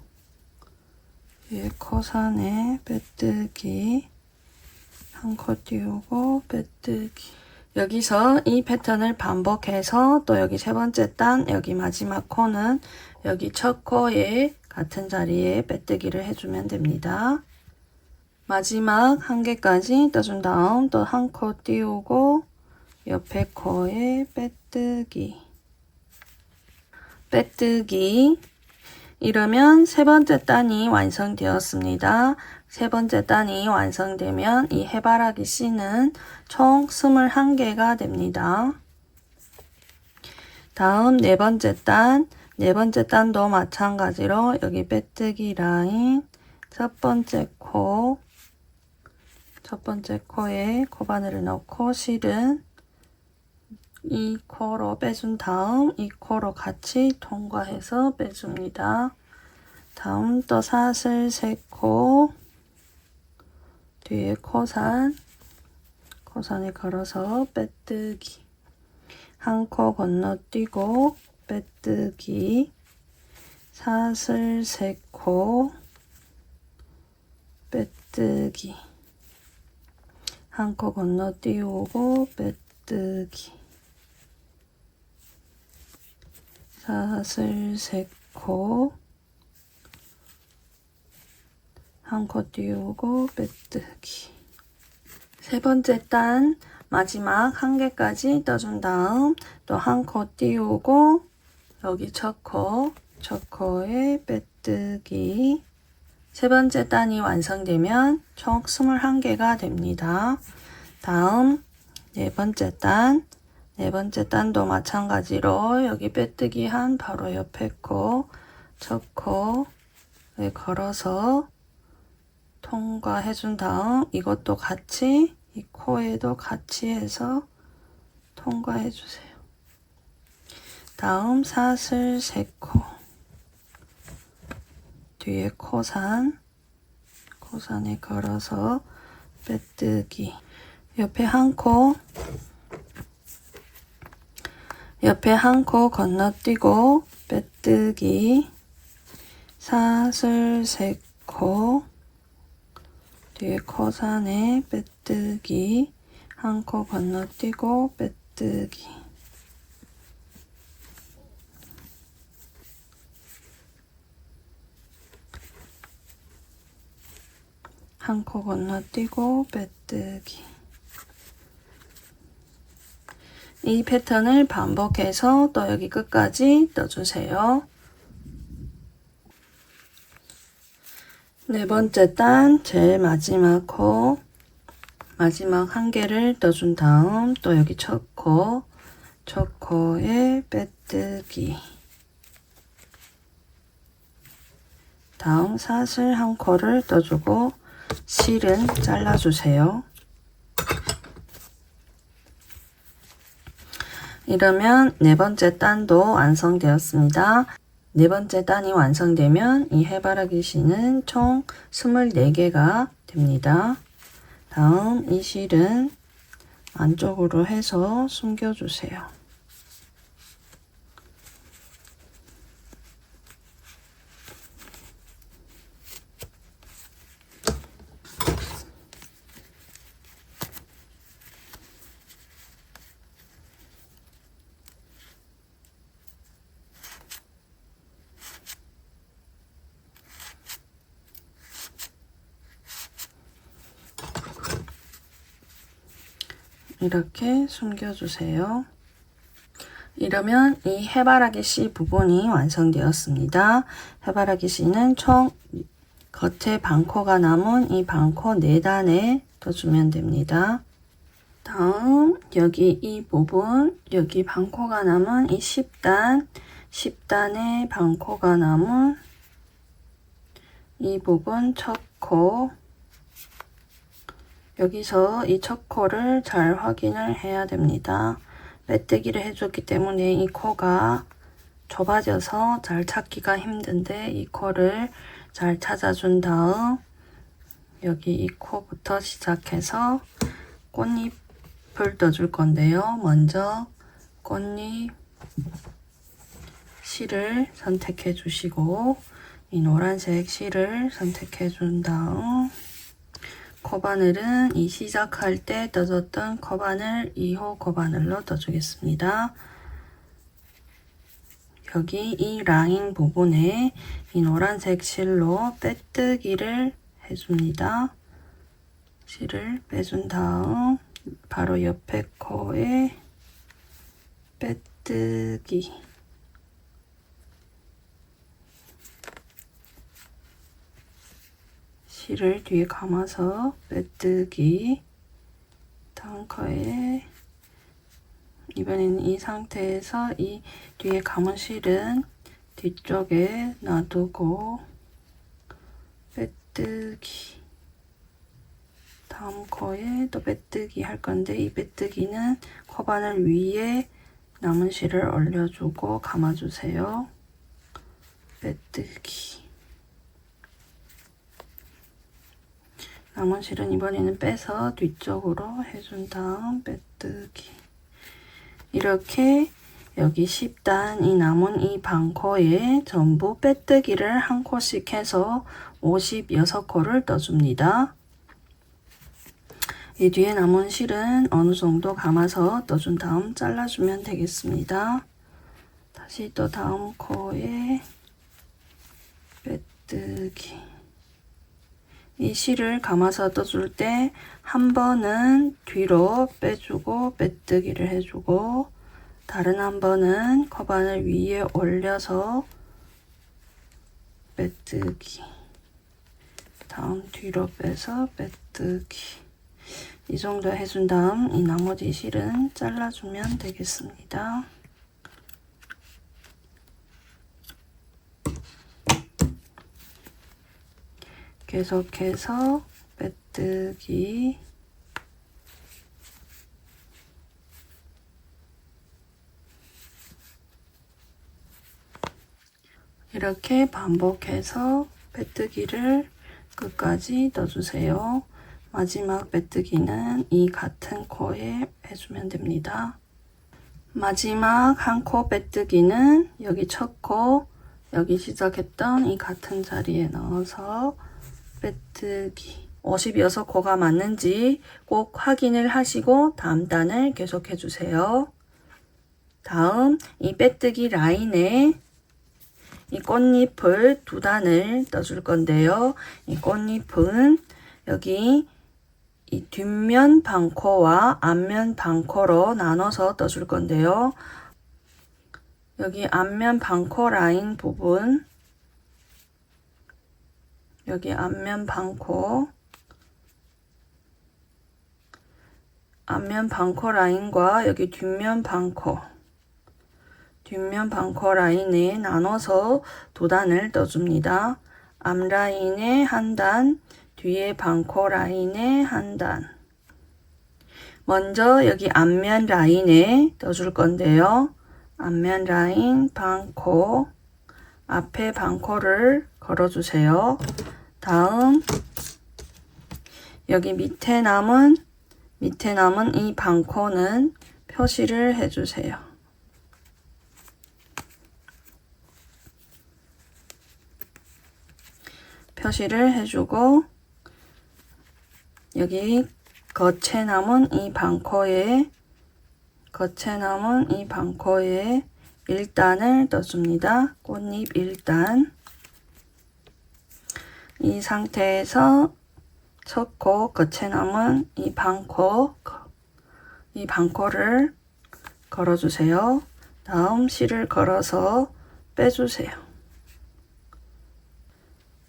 위에 코산에 빼뜨기, 한 코 띄우고 빼뜨기. 여기서 이 패턴을 반복해서 또 여기 세 번째 단, 여기 마지막 코는 여기 첫 코에 같은 자리에 빼뜨기를 해주면 됩니다. 마지막 한 개까지 떠준 다음 또 한 코 띄우고 옆에 코에 빼뜨기, 빼뜨기. 이러면 세 번째 단이 완성되었습니다. 세 번째 단이 완성되면 이 해바라기 씨는 총 21개가 됩니다. 다음 네 번째 단도 마찬가지로 여기 빼뜨기 라인 첫 번째 코에 코바늘을 넣고 실은 이 코로 빼준 다음 이 코로 같이 통과해서 빼줍니다. 다음 또 사슬 3코 뒤에 코산에 걸어서 빼뜨기 한 코 건너뛰고 빼뜨기 사슬 3코 빼뜨기 한 코 건너뛰고 빼뜨기 사슬 3코 한 코 띄우고 빼뜨기 세 번째 단 마지막 한 개까지 떠준 다음 또 한 코 띄우고 여기 첫 코에 빼뜨기 세 번째 단이 완성되면 총 21개가 됩니다. 다음 네 번째 단도 마찬가지로 여기 빼뜨기 한 바로 옆에 첫 코에 걸어서 통과해준 다음 이것도 같이 이 코에도 같이 해서 통과해주세요. 다음 사슬 3코 뒤에 코산에 걸어서 빼뜨기 옆에 한 코 건너뛰고 빼뜨기 사슬 3코 뒤에 코산에 빼뜨기 한 코 건너뛰고 빼뜨기 한 코 건너뛰고 빼뜨기 이 패턴을 반복해서 또 여기 끝까지 떠주세요. 네 번째 단 제일 마지막 한 개를 떠준 다음 또 여기 첫 코에 빼뜨기 다음 사슬 한 코를 떠주고 실은 잘라주세요. 이러면 네 번째 단도 완성되었습니다. 네 번째 단이 완성되면 이 해바라기 실은 총 24개가 됩니다. 다음 이 실은 안쪽으로 해서 숨겨주세요. 이렇게 숨겨주세요. 이러면 이 해바라기 씨 부분이 완성되었습니다. 해바라기 씨는 총 겉에 반코가 남은 이 반코 4단에 떠주면 됩니다. 다음 여기 이 부분 여기 반코가 남은 이 10단에 반코가 남은 이 부분 첫 코 여기서 이 첫 코를 잘 확인을 해야 됩니다. 빼뜨기를 해줬기 때문에 이 코가 좁아져서 잘 찾기가 힘든데 이 코를 잘 찾아준 다음 여기 이 코부터 시작해서 꽃잎을 떠줄 건데요. 먼저 꽃잎 실을 선택해 주시고 이 노란색 실을 선택해 준 다음 코바늘은 이 시작할 때 떠줬던 코바늘 2호 코바늘로 떠주겠습니다. 여기 이 라인 부분에 이 노란색 실로 빼뜨기를 해줍니다. 실을 빼준 다음 바로 옆에 코에 빼뜨기 실을 뒤에 감아서 빼뜨기. 다음 코에 이번에는 이 상태에서 이 뒤에 감은 실은 뒤쪽에 놔두고 빼뜨기. 다음 코에 또 빼뜨기 할 건데, 이 빼뜨기는 코바늘 위에 남은 실을 올려주고 감아주세요. 빼뜨기. 남은 실은 이번에는 빼서 뒤쪽으로 해준 다음 빼뜨기. 이렇게 여기 10단 이 남은 이 반코에 전부 빼뜨기를 한 코씩 해서 56코를 떠줍니다. 이 뒤에 남은 실은 어느 정도 감아서 떠준 다음 잘라주면 되겠습니다. 다시 또 다음 코에 빼뜨기. 이 실을 감아서 떠줄 때 한 번은 뒤로 빼주고 빼뜨기를 해주고, 다른 한 번은 코바늘 위에 올려서 빼뜨기. 다음 뒤로 빼서 빼뜨기. 이 정도 해준 다음 이 나머지 실은 잘라주면 되겠습니다. 계속해서 빼뜨기. 이렇게 반복해서 빼뜨기를 끝까지 넣어주세요. 마지막 빼뜨기는 이 같은 코에 해주면 됩니다. 마지막 한 코 빼뜨기는 여기 첫 코, 여기 시작했던 이 같은 자리에 넣어서 빼뜨기. 56코가 맞는지 꼭 확인을 하시고 다음 단을 계속해 주세요. 다음 이 빼뜨기 라인에 이 꽃잎을 2단을 떠줄 건데요. 이 꽃잎은 여기 이 뒷면 반코와 앞면 반코로 나눠서 떠줄 건데요. 여기 앞면 반코 라인 부분, 여기 앞면 반코, 앞면 반코 라인과 여기 뒷면 반코 라인에 나눠서 2단을 떠줍니다. 앞 라인에 1단, 뒤에 반코 라인에 1단. 먼저 여기 앞면 라인에 떠줄 건데요. 앞면 라인 반코, 앞에 반코를 걸어주세요. 다음 여기 밑에 남은 이 반코는 표시를 해주세요. 표시를 해주고, 여기 겉에 남은 이 반코에 1단을 떠줍니다. 꽃잎 1단. 이 상태에서 첫 코 겉에 남은 이 반코를 걸어주세요. 다음 실을 걸어서 빼주세요.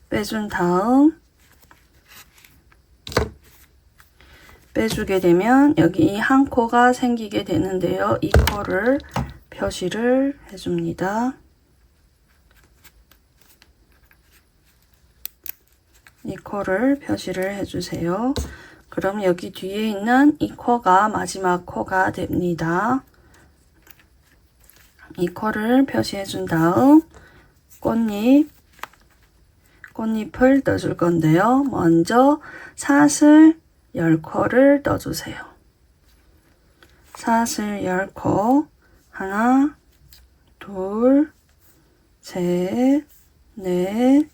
빼준 다음 빼주게 되면 여기 한 코가 생기게 되는데요. 이 코를 표시를 해줍니다. 이 코를 표시를 해주세요. 그럼 여기 뒤에 있는 이 코가 마지막 코가 됩니다. 이 코를 표시해 준 다음 꽃잎을 떠줄 건데요. 먼저 사슬 10코를 떠주세요. 사슬 10코, 하나, 둘, 셋, 넷,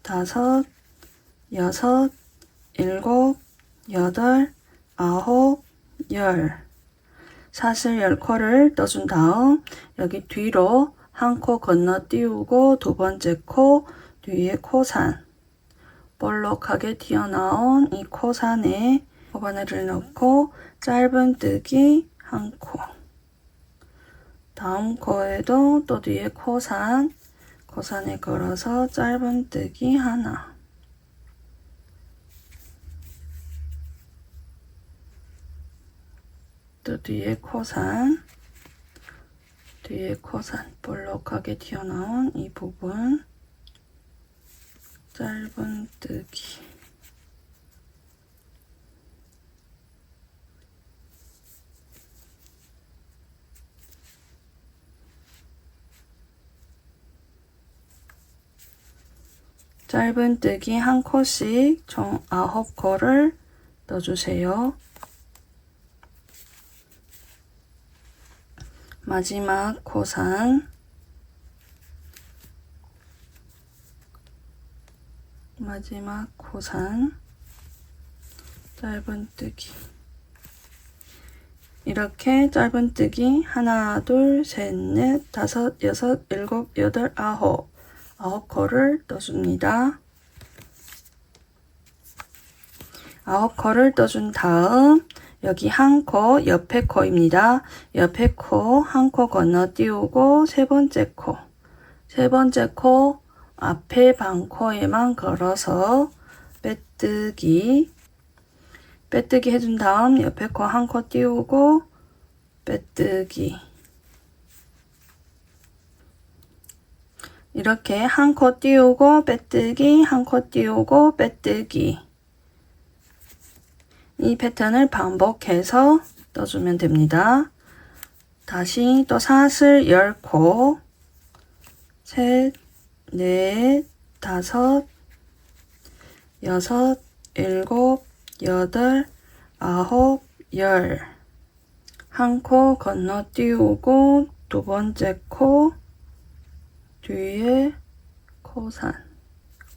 다섯, 여섯, 일곱, 여덟, 아홉, 열. 사슬 10코를 떠준 다음 여기 뒤로 한 코 건너띄우고 두 번째 코 뒤에 코산, 볼록하게 튀어나온 이 코산에 코바늘을 넣고 짧은뜨기 한 코, 다음 코에도 또 뒤에 코산에 걸어서 짧은뜨기 하나, 또 뒤에 코산 볼록하게 튀어나온 이 부분 짧은뜨기. 짧은뜨기 한 코씩 총 9코를 넣어주세요. 마지막 코산, 짧은뜨기. 이렇게 짧은뜨기 하나, 둘, 셋, 넷, 다섯, 여섯, 일곱, 여덟, 아홉 9코를 떠줍니다. 9코를 떠준 다음 여기 한 코, 옆에 코입니다. 옆에 코 한 코 건너띄우고 세 번째 코 앞에 반코에만 걸어서 빼뜨기 해준 다음 옆에 코 한 코 띄우고 빼뜨기. 이렇게 한 코 띄우고 빼뜨기, 한 코 띄우고 빼뜨기. 이 패턴을 반복해서 떠주면 됩니다. 다시 또 사슬 10코, 셋, 넷, 다섯, 여섯, 일곱, 여덟, 아홉, 열. 한 코 건너띄우고 두 번째 코 뒤에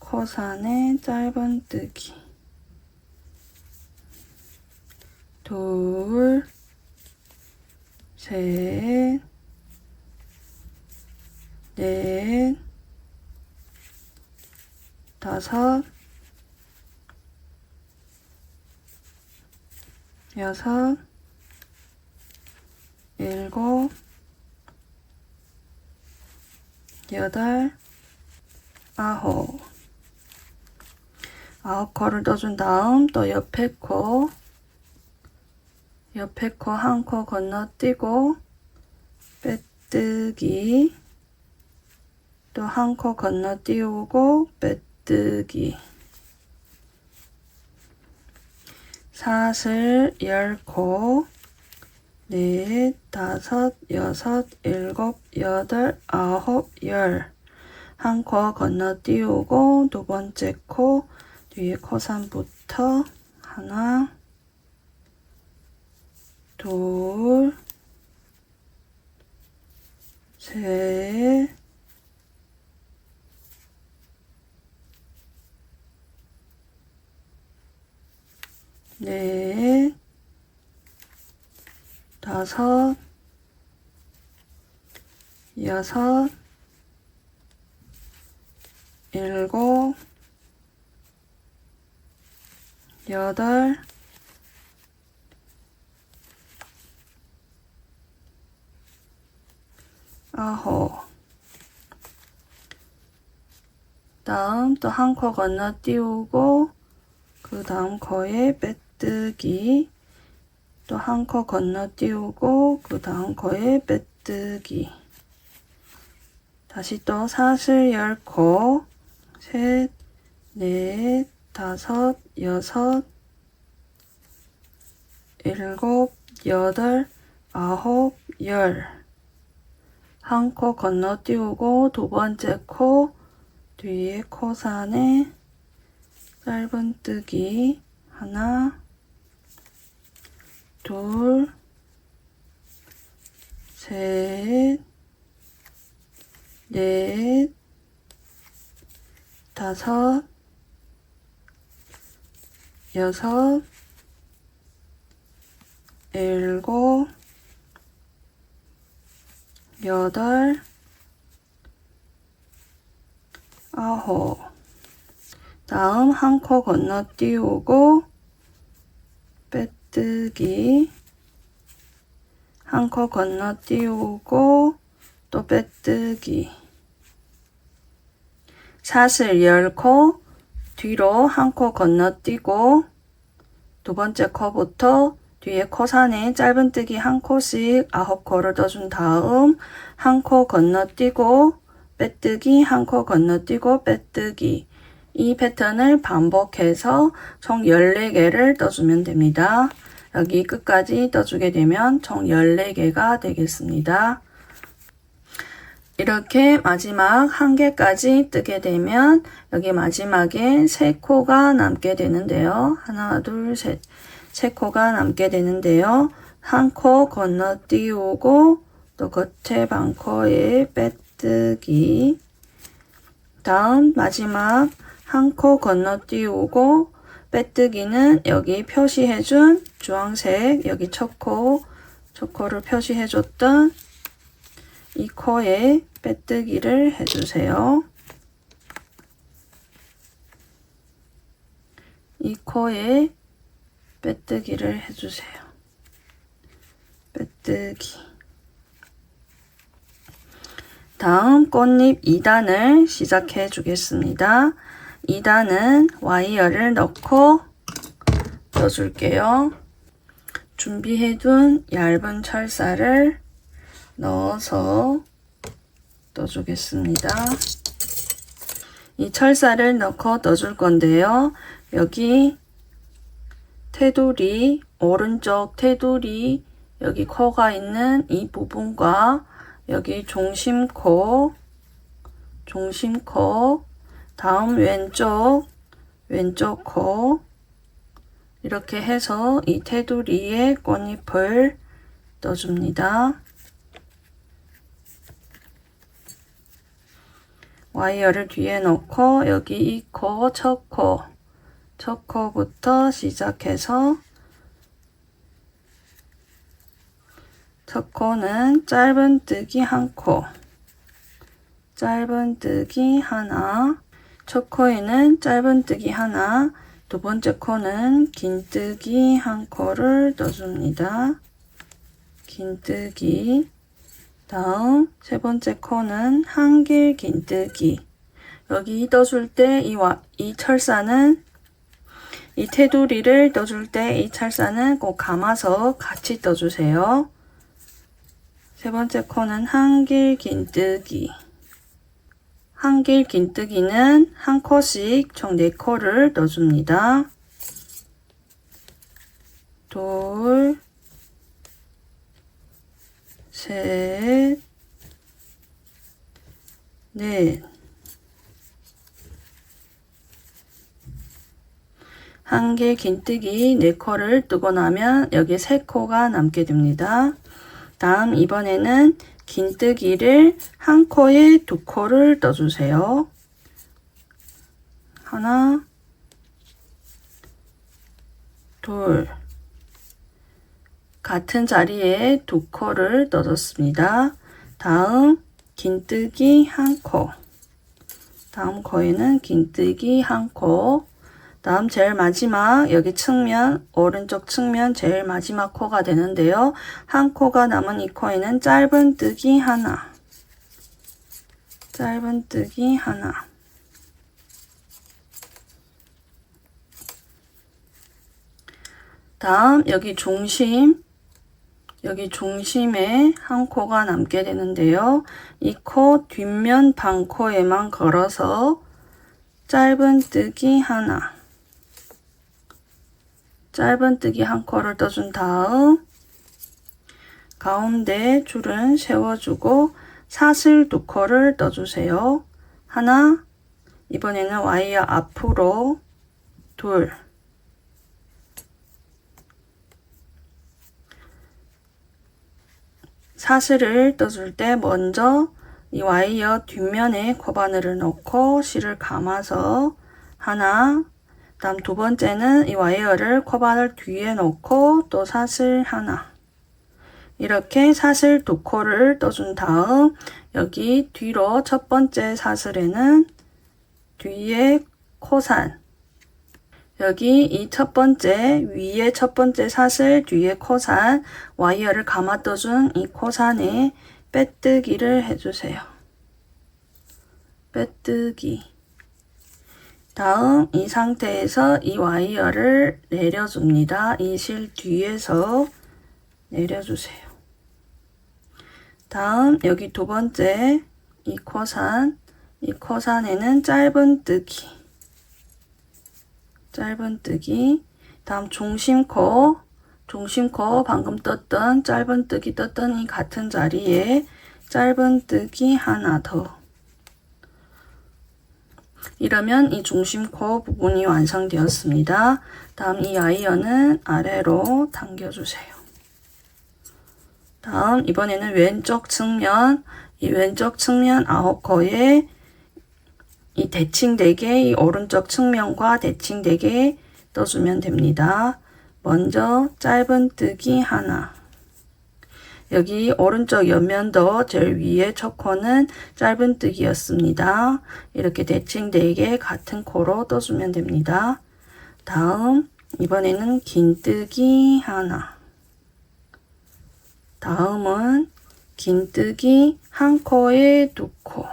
코산에 짧은뜨기. 둘, 셋, 넷, 다섯, 여섯, 일곱, 여덟, 아홉. 9코를 떠준 다음 또 옆에 코 한 코 건너뛰고 빼뜨기, 또 한 코 건너띄우고 빼뜨기. 사슬 10코, 넷, 다섯, 여섯, 일곱, 여덟, 아홉, 열. 한 코 건너띄우고 두 번째 코 뒤에 코산부터 하나, 둘, 셋, 넷, 다섯, 여섯, 일곱, 여덟, 아홉. 다음 또 한 코 건너띄우고 그 다음 코에 빼뜨기, 또 한 코 건너띄우고 그 다음 코에 빼뜨기. 다시 또 사슬 10코, 셋, 넷, 다섯, 여섯, 일곱, 여덟, 아홉, 열. 한 코 건너띄우고 두 번째 코 뒤에 코산에 짧은뜨기 하나, 둘, 셋, 넷, 다섯, 여섯, 일곱, 여덟, 아홉. 다음 한 코 건너띄우고 빼뜨기, 한 코 건너띄우고 또 빼뜨기. 사슬 10코 뒤로 한 코 건너뛰고 두 번째 코부터 뒤에 코산에 짧은뜨기 한 코씩 9코를 떠준 다음 한 코 건너뛰고 빼뜨기, 한 코 건너뛰고 빼뜨기, 이 패턴을 반복해서 총 14개를 떠주면 됩니다. 여기 끝까지 떠주게 되면 총 14개가 되겠습니다. 이렇게 마지막 한 개까지 뜨게 되면 여기 마지막에 3코가 남게 되는데요. 하나, 둘, 셋. 3코가 남게 되는데요. 한 코 건너띄우고 또 겉에 반코에 빼뜨기. 다음 마지막 한 코 건너띄우고 빼뜨기는 여기 표시해준 주황색 여기 첫 코를 표시해줬던 이 코에 빼뜨기를 해주세요. 이 코에 빼뜨기를 해주세요. 빼뜨기. 다음 꽃잎 2단을 시작해 주겠습니다. 2단은 와이어를 넣고 떠줄게요. 준비해둔 얇은 철사를 넣어서 떠주겠습니다. 이 철사를 넣고 떠줄 건데요. 여기 테두리, 오른쪽 테두리, 여기 코가 있는 이 부분과 여기 중심코, 다음 왼쪽 코, 이렇게 해서 이 테두리에 꽃잎을 떠줍니다. 와이어를 뒤에 놓고 여기 이 코, 첫 코부터 시작해서 첫 코는 짧은뜨기 한 코, 짧은뜨기 하나, 첫 코에는 짧은뜨기 하나, 두 번째 코는 긴뜨기 한 코를 떠줍니다. 긴뜨기. 다음 세 번째 코는 한길 긴뜨기. 여기 떠줄 때 이 철사는 이 테두리를 떠줄 때 이 철사는 꼭 감아서 같이 떠주세요. 세 번째 코는 한길 긴뜨기. 한길 긴뜨기는 한 코씩 총 4코를 떠줍니다. 둘, 셋, 넷. 한길 긴뜨기 4코를 뜨고 나면 여기 3코가 남게 됩니다. 다음 이번에는 긴뜨기를 한 코에 2코를 떠주세요. 하나, 둘. 같은 자리에 2코를 떠줬습니다. 다음 긴뜨기 한 코. 다음 코에는 긴뜨기 한 코. 다음 제일 마지막 여기 측면, 오른쪽 측면 제일 마지막 코가 되는데요. 한 코가 남은 이 코에는 짧은뜨기 하나. 짧은뜨기 하나. 다음 여기 중심에 한 코가 남게 되는데요. 이 코 뒷면 반코에만 걸어서 짧은뜨기 하나. 짧은뜨기 한 코를 떠준 다음 가운데 줄은 세워주고 사슬 2코를 떠주세요. 하나, 이번에는 와이어 앞으로 둘, 사슬을 떠줄 때 먼저 이 와이어 뒷면에 코바늘을 넣고 실을 감아서 하나, 다음 두 번째는 이 와이어를 코바늘 뒤에 놓고 또 사슬 하나. 이렇게 사슬 2코를 떠준 다음 여기 뒤로 첫 번째 사슬에는 뒤에 코산. 여기 이 첫 번째 위에 첫 번째 사슬 뒤에 코산 와이어를 감아 떠준 이 코산에 빼뜨기를 해주세요. 빼뜨기. 다음 이 상태에서 이 와이어를 내려줍니다. 이 실 뒤에서 내려주세요. 다음 여기 두 번째 이 코산에는 짧은 뜨기, 다음 중심코 방금 떴던 짧은 뜨기 떴던 이 같은 자리에 짧은 뜨기 하나 더. 이러면 이 중심코 부분이 완성되었습니다. 다음 이 아이언은 아래로 당겨주세요. 다음 이번에는 왼쪽 측면, 이 왼쪽 측면 9코에 이 대칭되게 이 오른쪽 측면과 대칭되게 떠주면 됩니다. 먼저 짧은 뜨기 하나. 여기 오른쪽 옆면도 제일 위에 첫 코는 짧은 뜨기였습니다. 이렇게 대칭되게 같은 코로 떠주면 됩니다. 다음 이번에는 긴 뜨기 하나. 다음은 긴 뜨기 한 코에 두 코.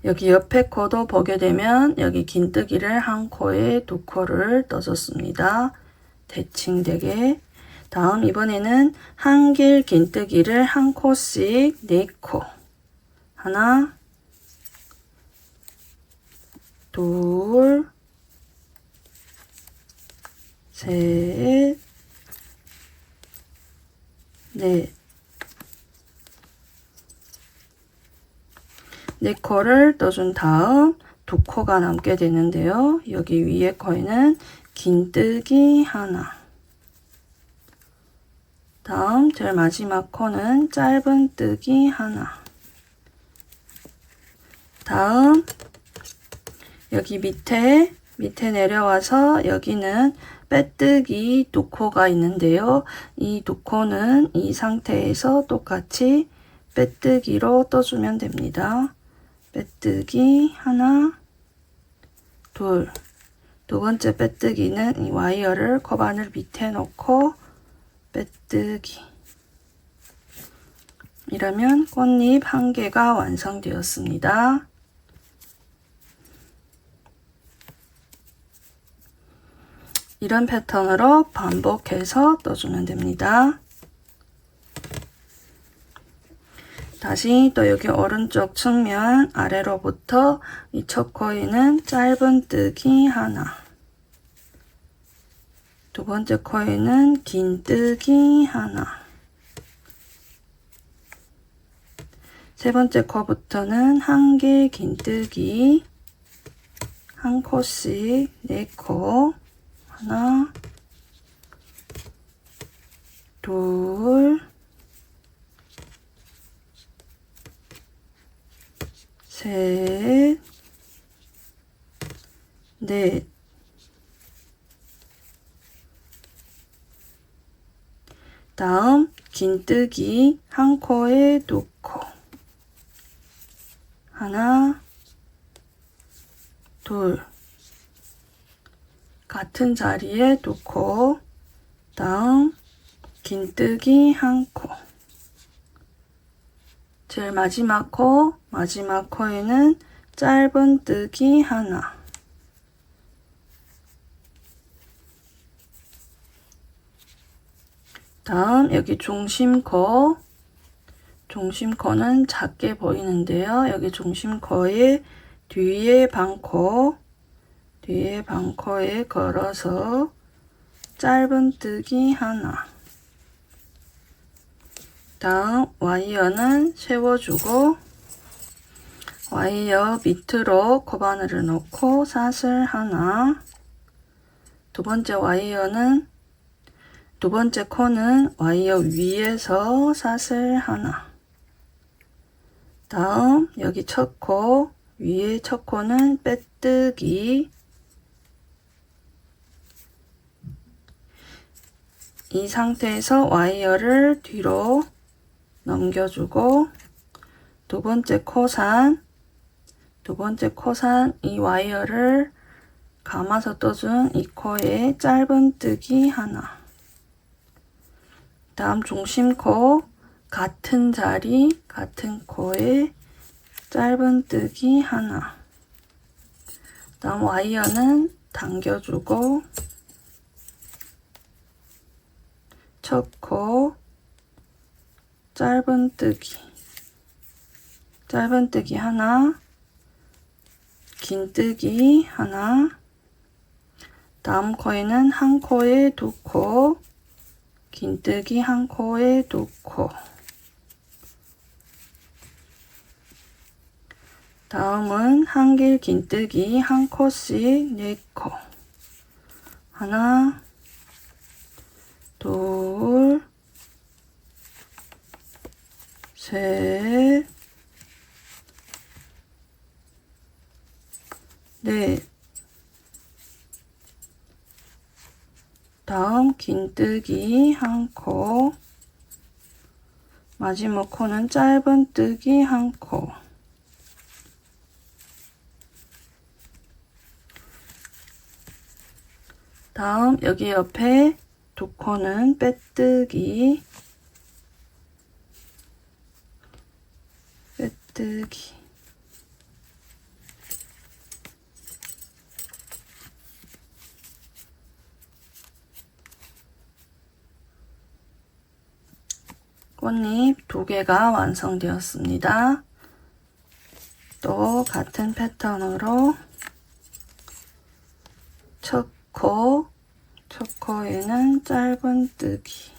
여기 옆에 코도 보게 되면 여기 긴뜨기를 한 코에 두 코를 떠줬습니다. 대칭되게. 다음 이번에는 한길 긴뜨기를 한 코씩 4코. 하나, 둘, 셋, 넷. 4코를 떠준 다음 2코가 남게 되는데요. 여기 위에 코에는 긴뜨기 하나. 다음 제일 마지막 코는 짧은 뜨기 하나. 다음 여기 밑에 내려와서 여기는 빼뜨기 2코가 있는데요. 이 2코는 이 상태에서 똑같이 빼뜨기로 떠주면 됩니다. 빼뜨기 하나, 둘. 두 번째 빼뜨기는 이 와이어를 코바늘 밑에 놓고 빼뜨기. 이러면 꽃잎 한 개가 완성되었습니다. 이런 패턴으로 반복해서 떠주면 됩니다. 다시 또 여기 오른쪽 측면 아래로부터 이 첫 코에는 짧은 뜨기 하나. 두 번째 코에는 긴 뜨기 하나. 세 번째 코부터는 한 개 긴 뜨기 한 코씩 4코. 하나, 둘, 셋, 넷. 다음 긴뜨기 한 코에 2코. 하나, 둘. 같은 자리에 2코. 다음 긴뜨기 한 코. 제일 마지막 코에는 짧은 뜨기 하나. 다음 여기 중심코는 작게 보이는데요. 여기 중심코의 뒤에 반코에 걸어서 짧은 뜨기 하나. 다음 와이어는 세워주고 와이어 밑으로 코바늘을 넣고 사슬 하나. 두 번째 코는 와이어 위에서 사슬 하나. 다음 여기 첫 코, 위에 첫 코는 빼뜨기. 이 상태에서 와이어를 뒤로 넘겨주고 두 번째 코산 이 와이어를 감아서 떠준 이 코에 짧은 뜨기 하나. 다음 중심코 같은 자리 같은 코에 짧은뜨기 하나. 다음 와이어는 당겨주고 첫 코 짧은뜨기 하나, 긴뜨기 하나. 다음 코에는 한 코에 두 코, 긴뜨기 한 코에 두 코. 다음은 한길 긴뜨기 한 코씩 네 코. 하나, 둘, 셋, 넷. 다음 긴뜨기 한 코. 마지막 코는 짧은뜨기 한 코. 다음 여기 옆에 두 코는 빼뜨기. 꽃잎 두 개가 완성되었습니다. 또 같은 패턴으로 첫 코에는 짧은뜨기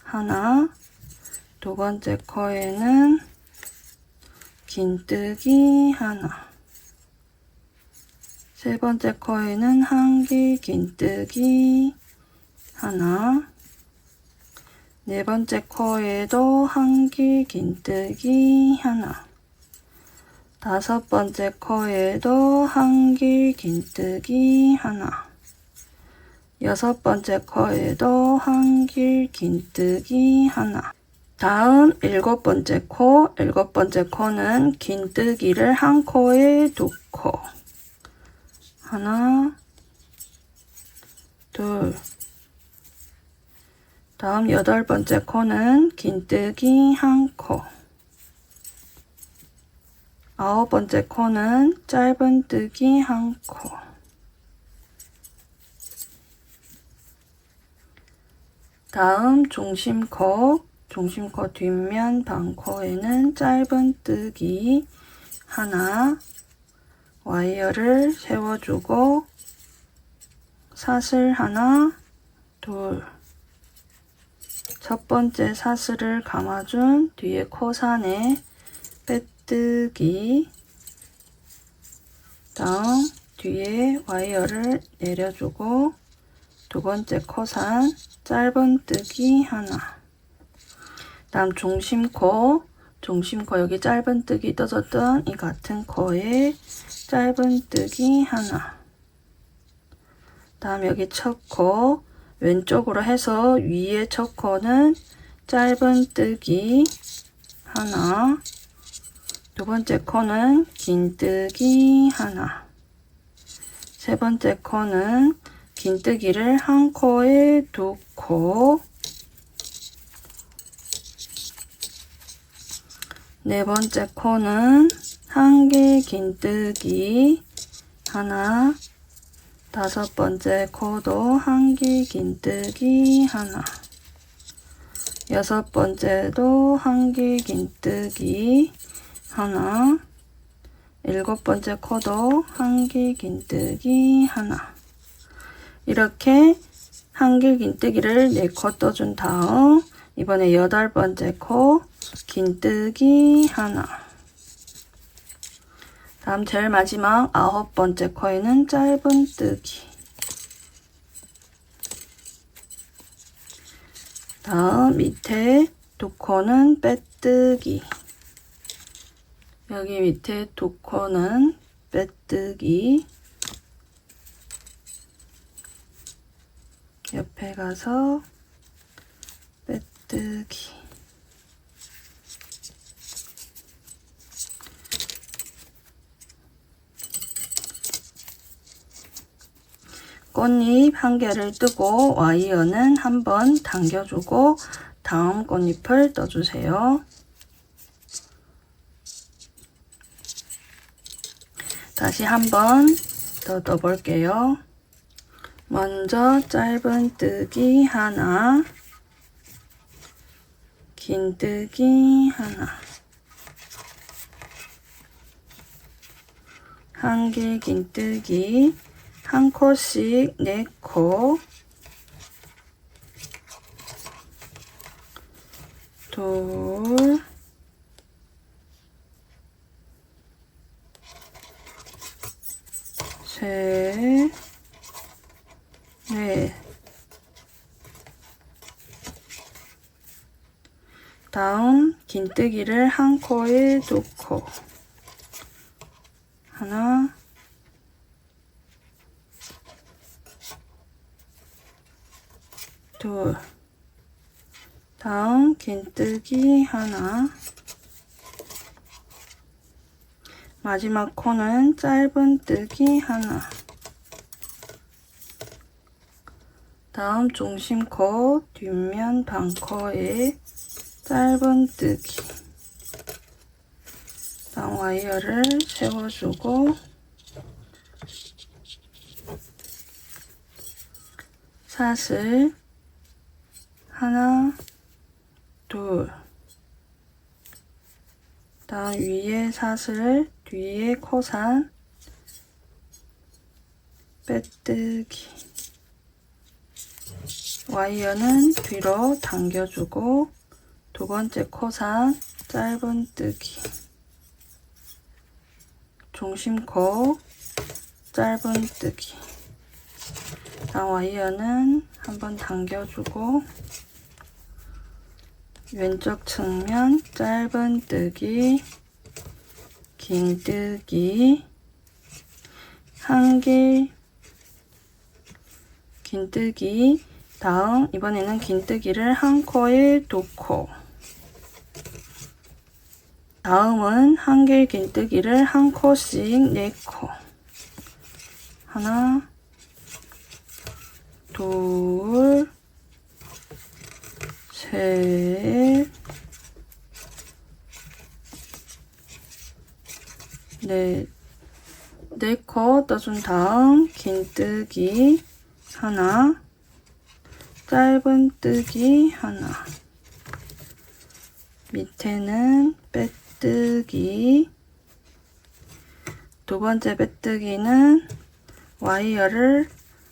하나, 두 번째 코에는 긴뜨기 하나, 세 번째 코에는 한길 긴뜨기 하나, 네 번째 코에도 한길 긴뜨기 하나, 다섯 번째 코에도 한길 긴뜨기 하나, 여섯 번째 코에도 한길 긴뜨기 하나. 다음 일곱 번째 코는 긴뜨기를 한 코에 두 코. 하나, 둘. 다음 여덟 번째 코는 긴뜨기 한 코. 아홉 번째 코는 짧은뜨기 한 코. 다음 중심코 뒷면 반코에는 짧은뜨기 하나, 와이어를 세워주고 사슬 하나, 둘. 첫 번째 사슬을 감아준 뒤에 코산에 빼뜨기. 다음 뒤에 와이어를 내려주고 두 번째 코산 짧은뜨기 하나. 다음 중심코 여기 짧은뜨기 떠졌던 이 같은 코에 짧은뜨기 하나. 다음 여기 첫 코 왼쪽으로 해서 위에 첫 코는 짧은뜨기 하나. 두 번째 코는 긴뜨기 하나. 세 번째 코는 긴뜨기를 한 코에 두 코. 네 번째 코는 한길 긴뜨기 하나. 다섯 번째 코도 한길 긴뜨기 하나. 여섯 번째도 한길 긴뜨기 하나. 일곱 번째 코도 한길 긴뜨기 하나. 이렇게 한길 긴뜨기를 4코 떠준 다음 이번에 여덟 번째 코 긴뜨기 하나. 다음 제일 마지막 아홉 번째 코에는 짧은뜨기. 다음 밑에 두 코는 빼뜨기. 여기 밑에 두 코는 빼뜨기. 옆에 가서 빼뜨기. 꽃잎 한 개를 뜨고 와이어는 한번 당겨주고 다음 꽃잎을 떠주세요. 다시 한번 더 떠볼게요. 먼저 짧은뜨기 하나, 긴뜨기 하나, 한길 긴뜨기 한 코씩 4코, 둘, 셋, 넷. 다음 긴뜨기를 한 코에 2코, 하나, 둘. 다음 긴뜨기 하나, 마지막 코는 짧은뜨기 하나, 다음 중심코 뒷면 반코에 짧은뜨기, 다음 와이어를 세워주고 사슬 하나, 둘. 다음 위에 사슬, 뒤에 코산, 빼뜨기. 와이어는 뒤로 당겨주고 두 번째 코산, 짧은뜨기. 중심코, 짧은뜨기. 다음 와이어는 한번 당겨주고 왼쪽 측면 짧은뜨기, 긴뜨기, 한길 긴뜨기. 다음 이번에는 긴뜨기를 한 코에 2코, 다음은 한길 긴뜨기를 한 코씩 4코, 하나, 둘, 셋, 넷. 4코 떠준 다음 긴뜨기 하나, 짧은뜨기 하나, 밑에는 빼뜨기. 두 번째 빼뜨기는 와이어를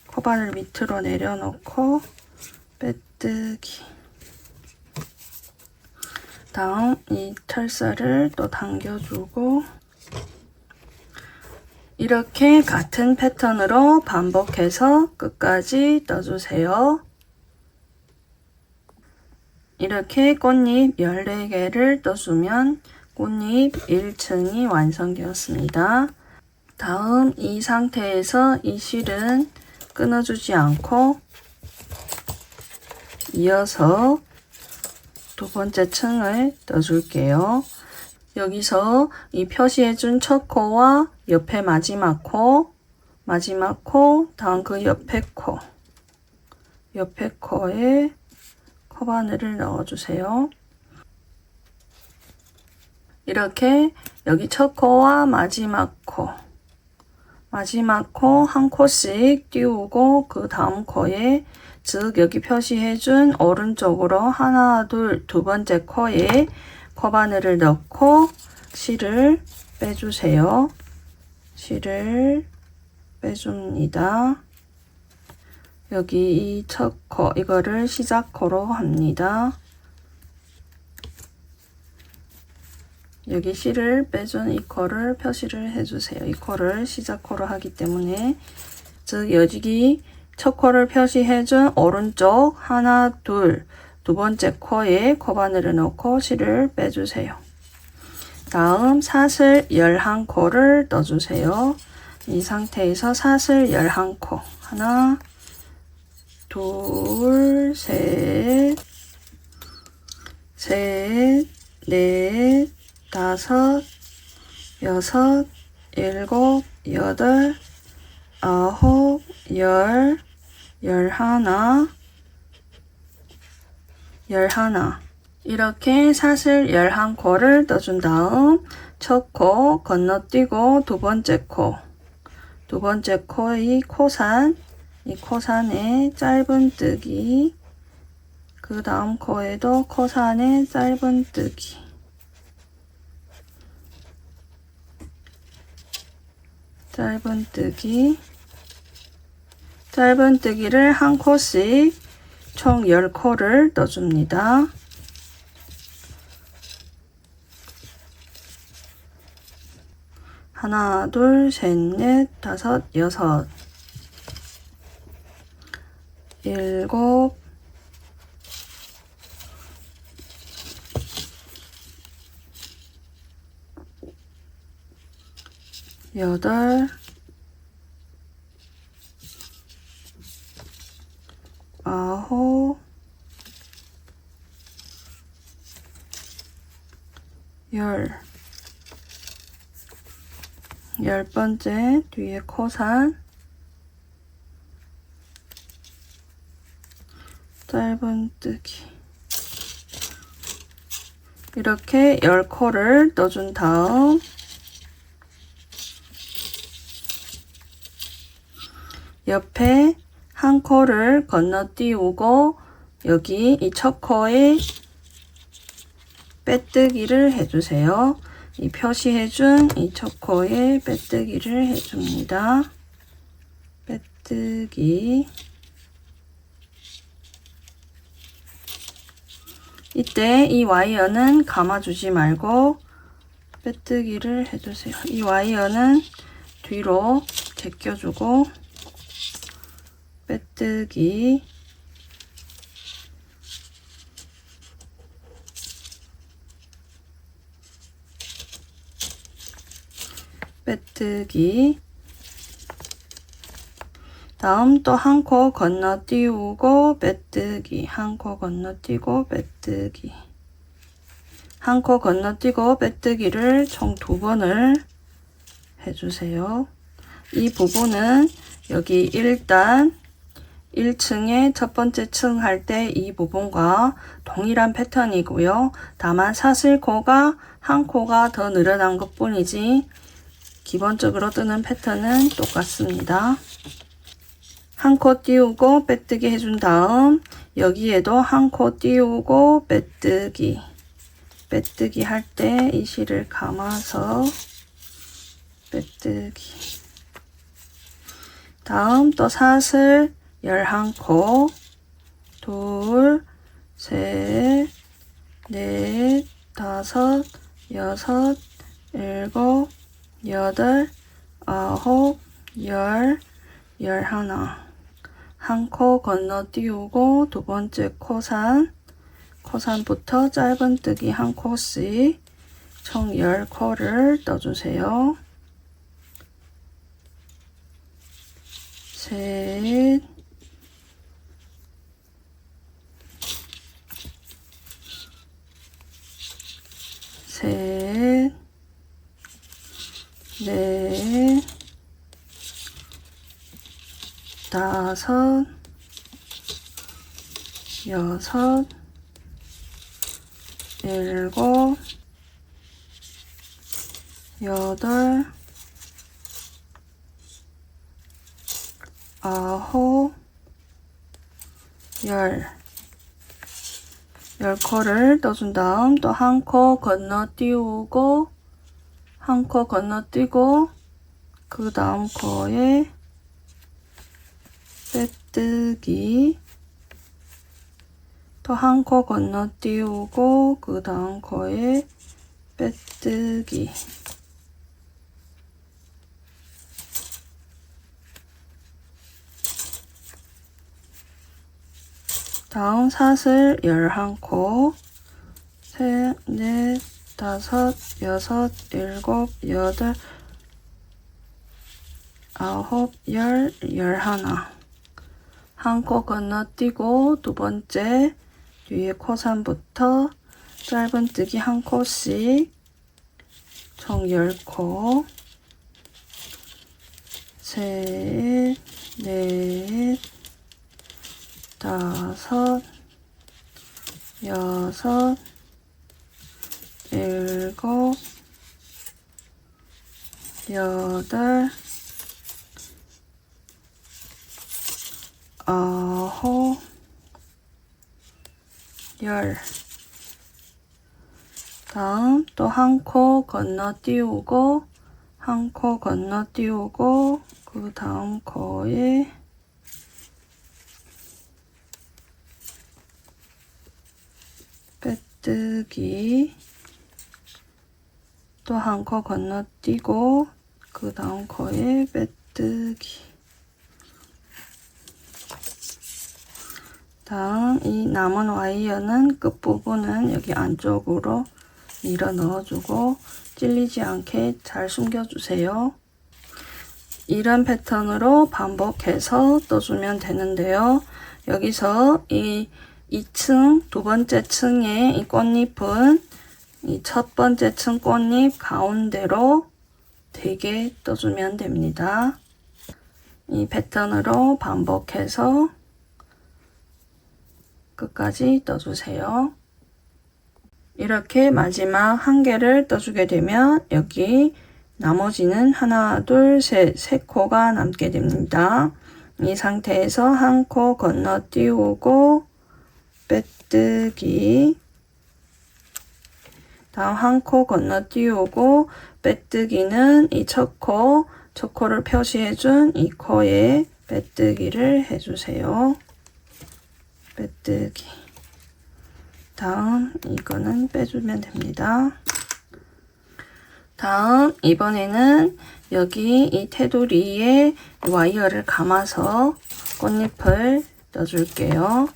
코바늘 밑으로 내려놓고 빼뜨기. 다음 이 철사를 또 당겨주고 이렇게 같은 패턴으로 반복해서 끝까지 떠주세요. 이렇게 꽃잎 14개를 떠주면 꽃잎 1층이 완성되었습니다. 다음 이 상태에서 이 실은 끊어주지 않고 이어서 두 번째 층을 떠줄게요. 여기서 이 표시해준 첫 코와 옆에 마지막 코, 다음 그 옆에 코에 코바늘을 넣어주세요. 이렇게 여기 첫 코와 마지막 코 한 코씩 띄우고 그 다음 코에, 즉 여기 표시해준 오른쪽으로 하나, 둘, 두 번째 코에 코바늘을 넣고 실을 빼주세요. 실을 빼줍니다. 여기 이 첫 코, 이거를 시작 코로 합니다. 여기 실을 빼준 이 코를 표시를 해주세요. 이 코를 시작 코로 하기 때문에, 즉 여기 첫 코를 표시해준 오른쪽 하나, 둘, 두 번째 코에 코바늘을 넣고 실을 빼주세요. 다음 사슬 11코를 떠주세요. 이 상태에서 사슬 11코, 하나, 둘, 셋, 넷, 다섯, 여섯, 일곱, 여덟, 아홉, 열하나. 이렇게 사슬 11코를 떠준 다음 첫 코 건너뛰고 두 번째 코, 두 번째 코의 코산, 이 코산에 짧은뜨기, 그 다음 코에도 코산에 짧은뜨기, 짧은뜨기, 짧은뜨기를 한 코씩 총 10코를 떠줍니다. 하나, 둘, 셋, 넷, 다섯, 여섯, 일곱, 여덟, 아홉, 열 번째 뒤에 코산, 짧은뜨기, 이렇게 10코를 떠준 다음 옆에 한 코를 건너뛰우고 여기 이 첫 코에 빼뜨기를 해주세요. 이 표시해준 이 첫 코에 빼뜨기를 해줍니다. 빼뜨기. 이때 이 와이어는 감아주지 말고 빼뜨기를 해주세요. 이 와이어는 뒤로 제껴주고 빼뜨기, 빼뜨기. 다음 또 한 코 건너뛰우고 빼뜨기, 한 코 건너뛰고 빼뜨기, 한 코 건너뛰고 빼뜨기를 총 2번을 해주세요. 이 부분은 여기 1단 1층의 첫 번째 층 할 때 이 부분과 동일한 패턴이고요. 다만 사슬코가 한 코가 더 늘어난 것 뿐이지 기본적으로 뜨는 패턴은 똑같습니다. 한 코 띄우고 빼뜨기 해준 다음 여기에도 한 코 띄우고 빼뜨기, 빼뜨기 할 때 이 실을 감아서 빼뜨기. 다음 또 사슬 11코, 둘, 셋, 넷, 다섯, 여섯, 일곱, 여덟, 아홉, 열하나. 한 코 건너뛰우고 두 번째 코산, 코산부터 짧은뜨기 한 코씩 총 10코를 떠주세요. 셋, 셋, 넷, 다섯, 여섯, 일곱, 여덟, 아홉, 10코를 떠준 다음 또 한 코 건너뛰우고 한 코 건너뛰고 그 다음 코에 빼뜨기, 또 한 코 건너뛰우고 그 다음 코에 빼뜨기. 다음 사슬 11코, 셋, 넷, 다섯, 여섯, 일곱, 여덟, 아홉, 열하나. 한 코 건너뛰고 두 번째 뒤에 코산부터 짧은뜨기 한 코씩 총 10코, 셋, 넷, 다섯, 여섯, 일곱, 여덟, 아홉, 열. 다음 또 한 코 건너띄우고 한 코 건너띄우고 그 다음 코에 빼뜨기, 또 한 코 건너뛰고 그 다음 코에 빼뜨기. 다음 이 남은 와이어는 끝부분은 여기 안쪽으로 밀어 넣어주고 찔리지 않게 잘 숨겨주세요. 이런 패턴으로 반복해서 떠주면 되는데요. 여기서 이 2층 두 번째 층의 이 꽃잎은 이 첫 번째 층 꽃잎 가운데로 되게 떠주면 됩니다. 이 패턴으로 반복해서 끝까지 떠주세요. 이렇게 마지막 한 개를 떠주게 되면 여기 나머지는 하나, 둘, 셋, 세 코가 남게 됩니다. 이 상태에서 한 코 건너띄우고 빼뜨기, 다음 한 코 건너띄우고 빼뜨기는 이 첫 코를 표시해준 이 코에 빼뜨기를 해주세요. 빼뜨기. 다음 이거는 빼주면 됩니다. 다음 이번에는 여기 이 테두리에 와이어를 감아서 꽃잎을 떠줄게요.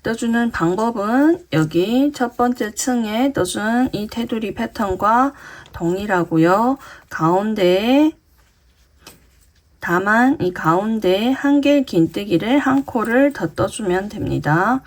떠주는 방법은 여기 첫 번째 층에 떠준 이 테두리 패턴과 동일하고요. 가운데에 다만 이 가운데 한 개의 긴뜨기를 한 코를 더 떠주면 됩니다.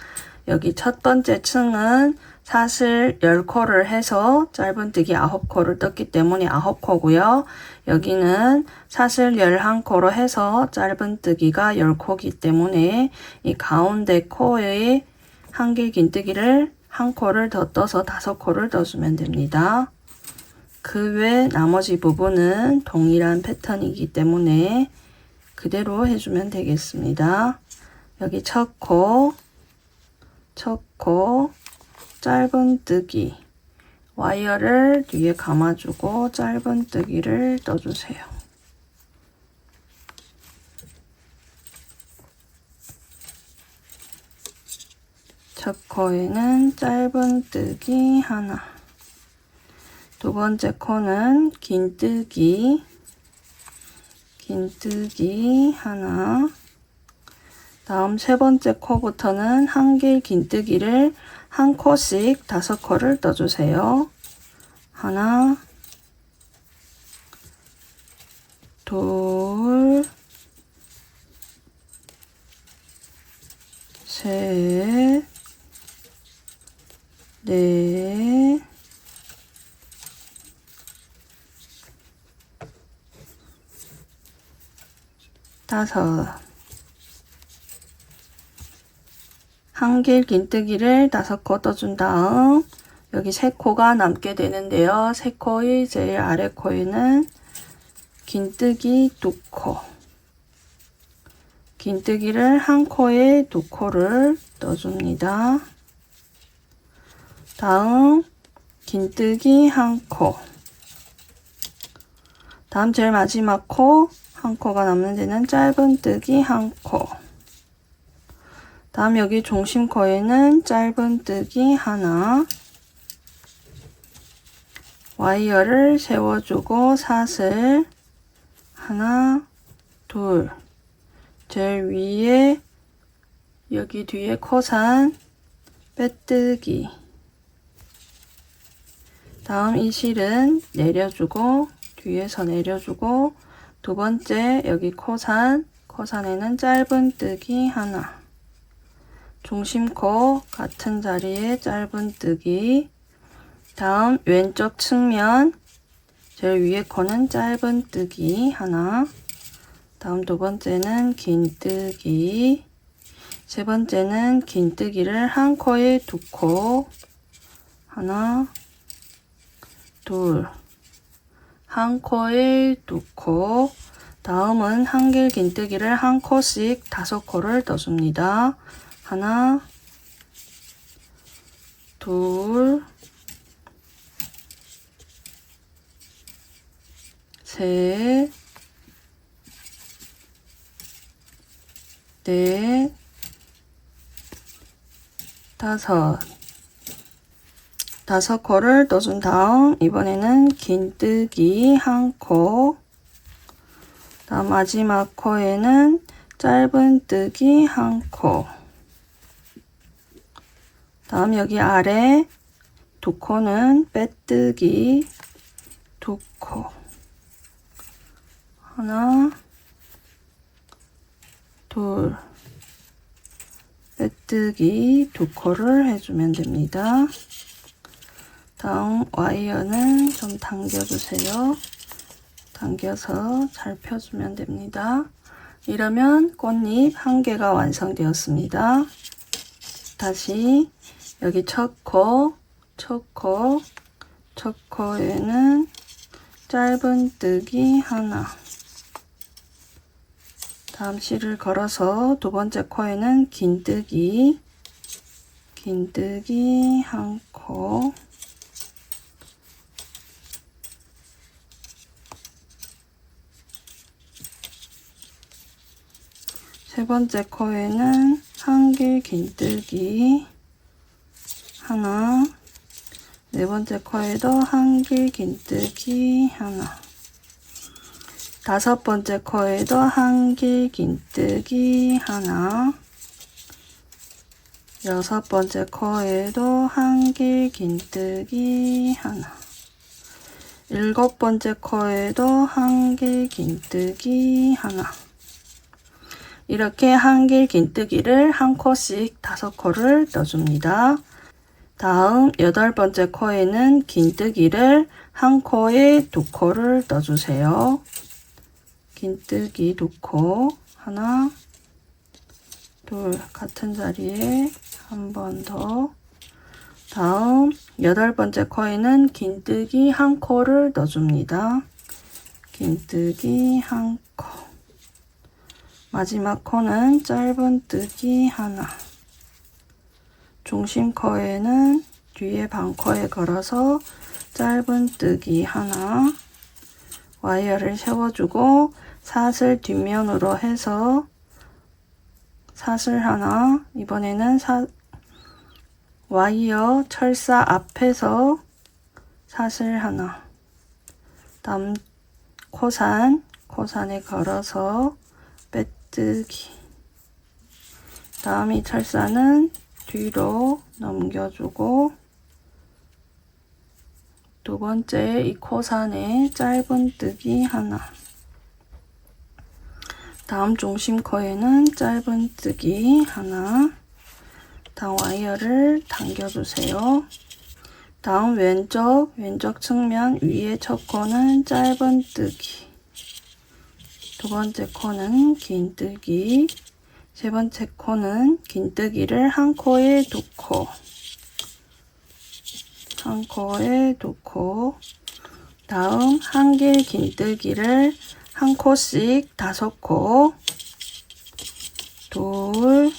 여기 첫 번째 층은 사슬 10코를 해서 짧은뜨기 9코를 떴기 때문에 9코고요. 여기는 사슬 11코로 해서 짧은뜨기가 10코이기 때문에 이 가운데 코에 한 개 긴뜨기를 한 코를 더 떠서 5코를 떠주면 됩니다. 그 외 나머지 부분은 동일한 패턴이기 때문에 그대로 해주면 되겠습니다. 여기 첫 코, 짧은뜨기, 와이어를 뒤에 감아주고 짧은뜨기를 떠주세요. 첫 코에는 짧은뜨기 하나, 두 번째 코는 긴뜨기 하나, 다음 세 번째 코부터는 한 개의 긴뜨기를 한 코씩 5코를 떠주세요. 하나, 둘, 셋, 넷, 다섯. 한 길 긴뜨기를 5코 떠준 다음 여기 3코가 남게 되는데요. 3코의 제일 아래 코에는 긴뜨기 2코, 긴뜨기를 한 코에 2코를 떠줍니다. 다음 긴뜨기 한 코, 다음 제일 마지막 코, 한 코가 남는 데는 짧은뜨기 한 코, 다음 여기 중심 코에는 짧은뜨기 하나, 와이어를 세워주고 사슬 하나, 둘, 제일 위에 여기 뒤에 코산 빼뜨기, 다음 이 실은 내려주고 뒤에서 내려주고 두 번째 여기 코산에는 짧은뜨기 하나, 중심코 같은 자리에 짧은뜨기, 다음 왼쪽 측면 제일 위에 코는 짧은뜨기 하나, 다음 두 번째는 긴뜨기, 세 번째는 긴뜨기를 한 코에 2코, 하나, 둘, 한 코에 두 코. 다음은 한길 긴뜨기를 한 코씩 5코를 떠줍니다. 하나, 둘, 셋, 넷, 다섯. 5코를 떠준 다음 이번에는 긴뜨기 한 코, 다음 마지막 코에는 짧은 뜨기 한 코, 다음 여기 아래 2코는 빼뜨기 2코, 하나, 둘, 빼뜨기 2코를 해주면 됩니다. 다음 와이어는 좀 당겨주세요. 당겨서 잘 펴주면 됩니다. 이러면 꽃잎 1개가 완성되었습니다. 다시 여기 첫 코에는 짧은 뜨기 하나, 다음 실을 걸어서 2번째 코에는 긴뜨기 한 코, 세 번째 코에는 한길 긴뜨기 하나, 네 번째 코에도 한길 긴뜨기 하나, 5번째 코에도 한길 긴뜨기 하나, 6번째 코에도 한길 긴뜨기 하나, 7번째 코에도 한길 긴뜨기 하나. 이렇게 한길 긴뜨기를 한 코씩 5코를 떠줍니다. 다음 8번째 코에는 긴뜨기를 한 코에 2코를 떠주세요. 긴뜨기 2코, 하나, 둘, 같은 자리에 한 번 더. 다음 8번째 코에는 긴뜨기 한 코를 넣어줍니다. 긴뜨기 한 코. 마지막 코는 짧은 뜨기 하나. 중심 코에는 뒤에 반코에 걸어서 짧은 뜨기 하나. 와이어를 세워주고 사슬 뒷면으로 해서 사슬 하나. 이번에는 와이어 철사 앞에서 사슬 하나. 다음 코산에 걸어서 빼뜨기. 다음 이 철사는 뒤로 넘겨주고 두 번째 이 코산에 짧은 뜨기 하나. 다음 중심 코에는 짧은 뜨기 하나. 다음 와이어를 당겨주세요. 다음 왼쪽 측면 위에 첫 코는 짧은 뜨기. 두 번째 코는 긴 뜨기. 세 번째 코는 긴 뜨기를 한 코에 2코. 한 코에 2코. 다음 한길 긴 뜨기를 한 코씩 5코. 둘,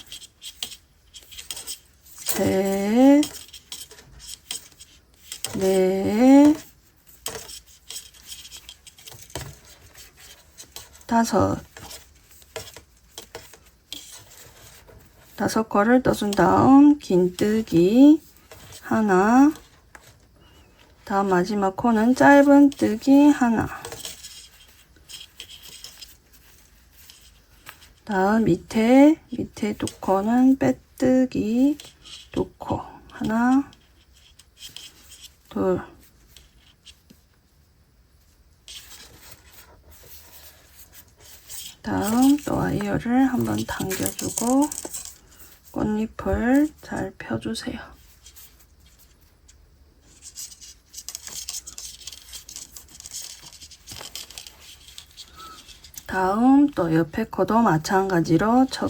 셋, 넷, 다섯. 5코를 떠준 다음 긴뜨기 하나. 다음 마지막 코는 짧은 뜨기 하나. 다음 밑에 2코는 빼뜨기 2코. 하나, 둘. 다음 또 와이어를 한번 당겨주고 꽃잎을 잘 펴주세요. 다음 또 옆에 코도 마찬가지로 첫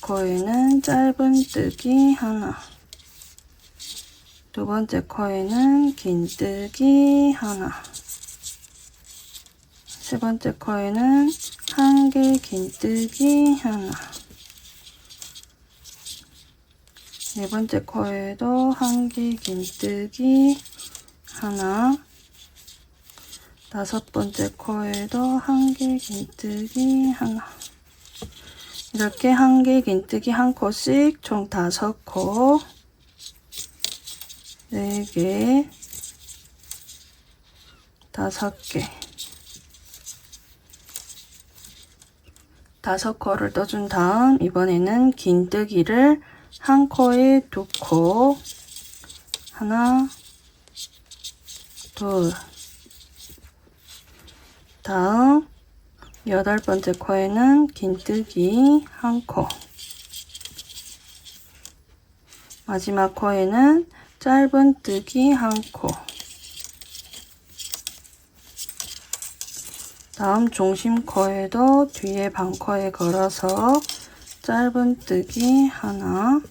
코에는 짧은 뜨기 하나. 두 번째 코에는 긴뜨기 하나, 세 번째 코에는 한 개 긴뜨기 하나, 네 번째 코에도 한 개 긴뜨기 하나, 다섯 번째 코에도 한 개 긴뜨기 하나. 이렇게 한 개 긴뜨기 한 코씩 총 5코, 4개, 5개, 5코를 떠준 다음 이번에는 긴뜨기를 한 코에 2코, 하나, 둘, 다음 8번째 코에는 긴뜨기 한 코, 마지막 코에는 짧은 뜨기 한 코, 다음 중심 코에도 뒤에 반코에 걸어서 짧은 뜨기 하나,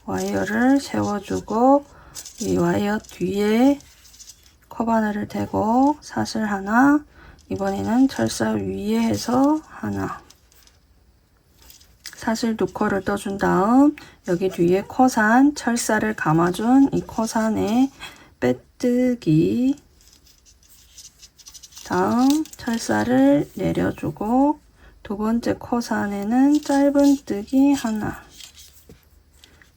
와이어를 세워주고 이 와이어 뒤에 코바늘을 대고 사슬 하나, 이번에는 철사 위에 해서 하나, 사슬 2코를 떠준 다음 여기 뒤에 코산 철사를 감아준 이 코산에 빼뜨기, 다음 철사를 내려주고 두 번째 코산에는 짧은 뜨기 하나,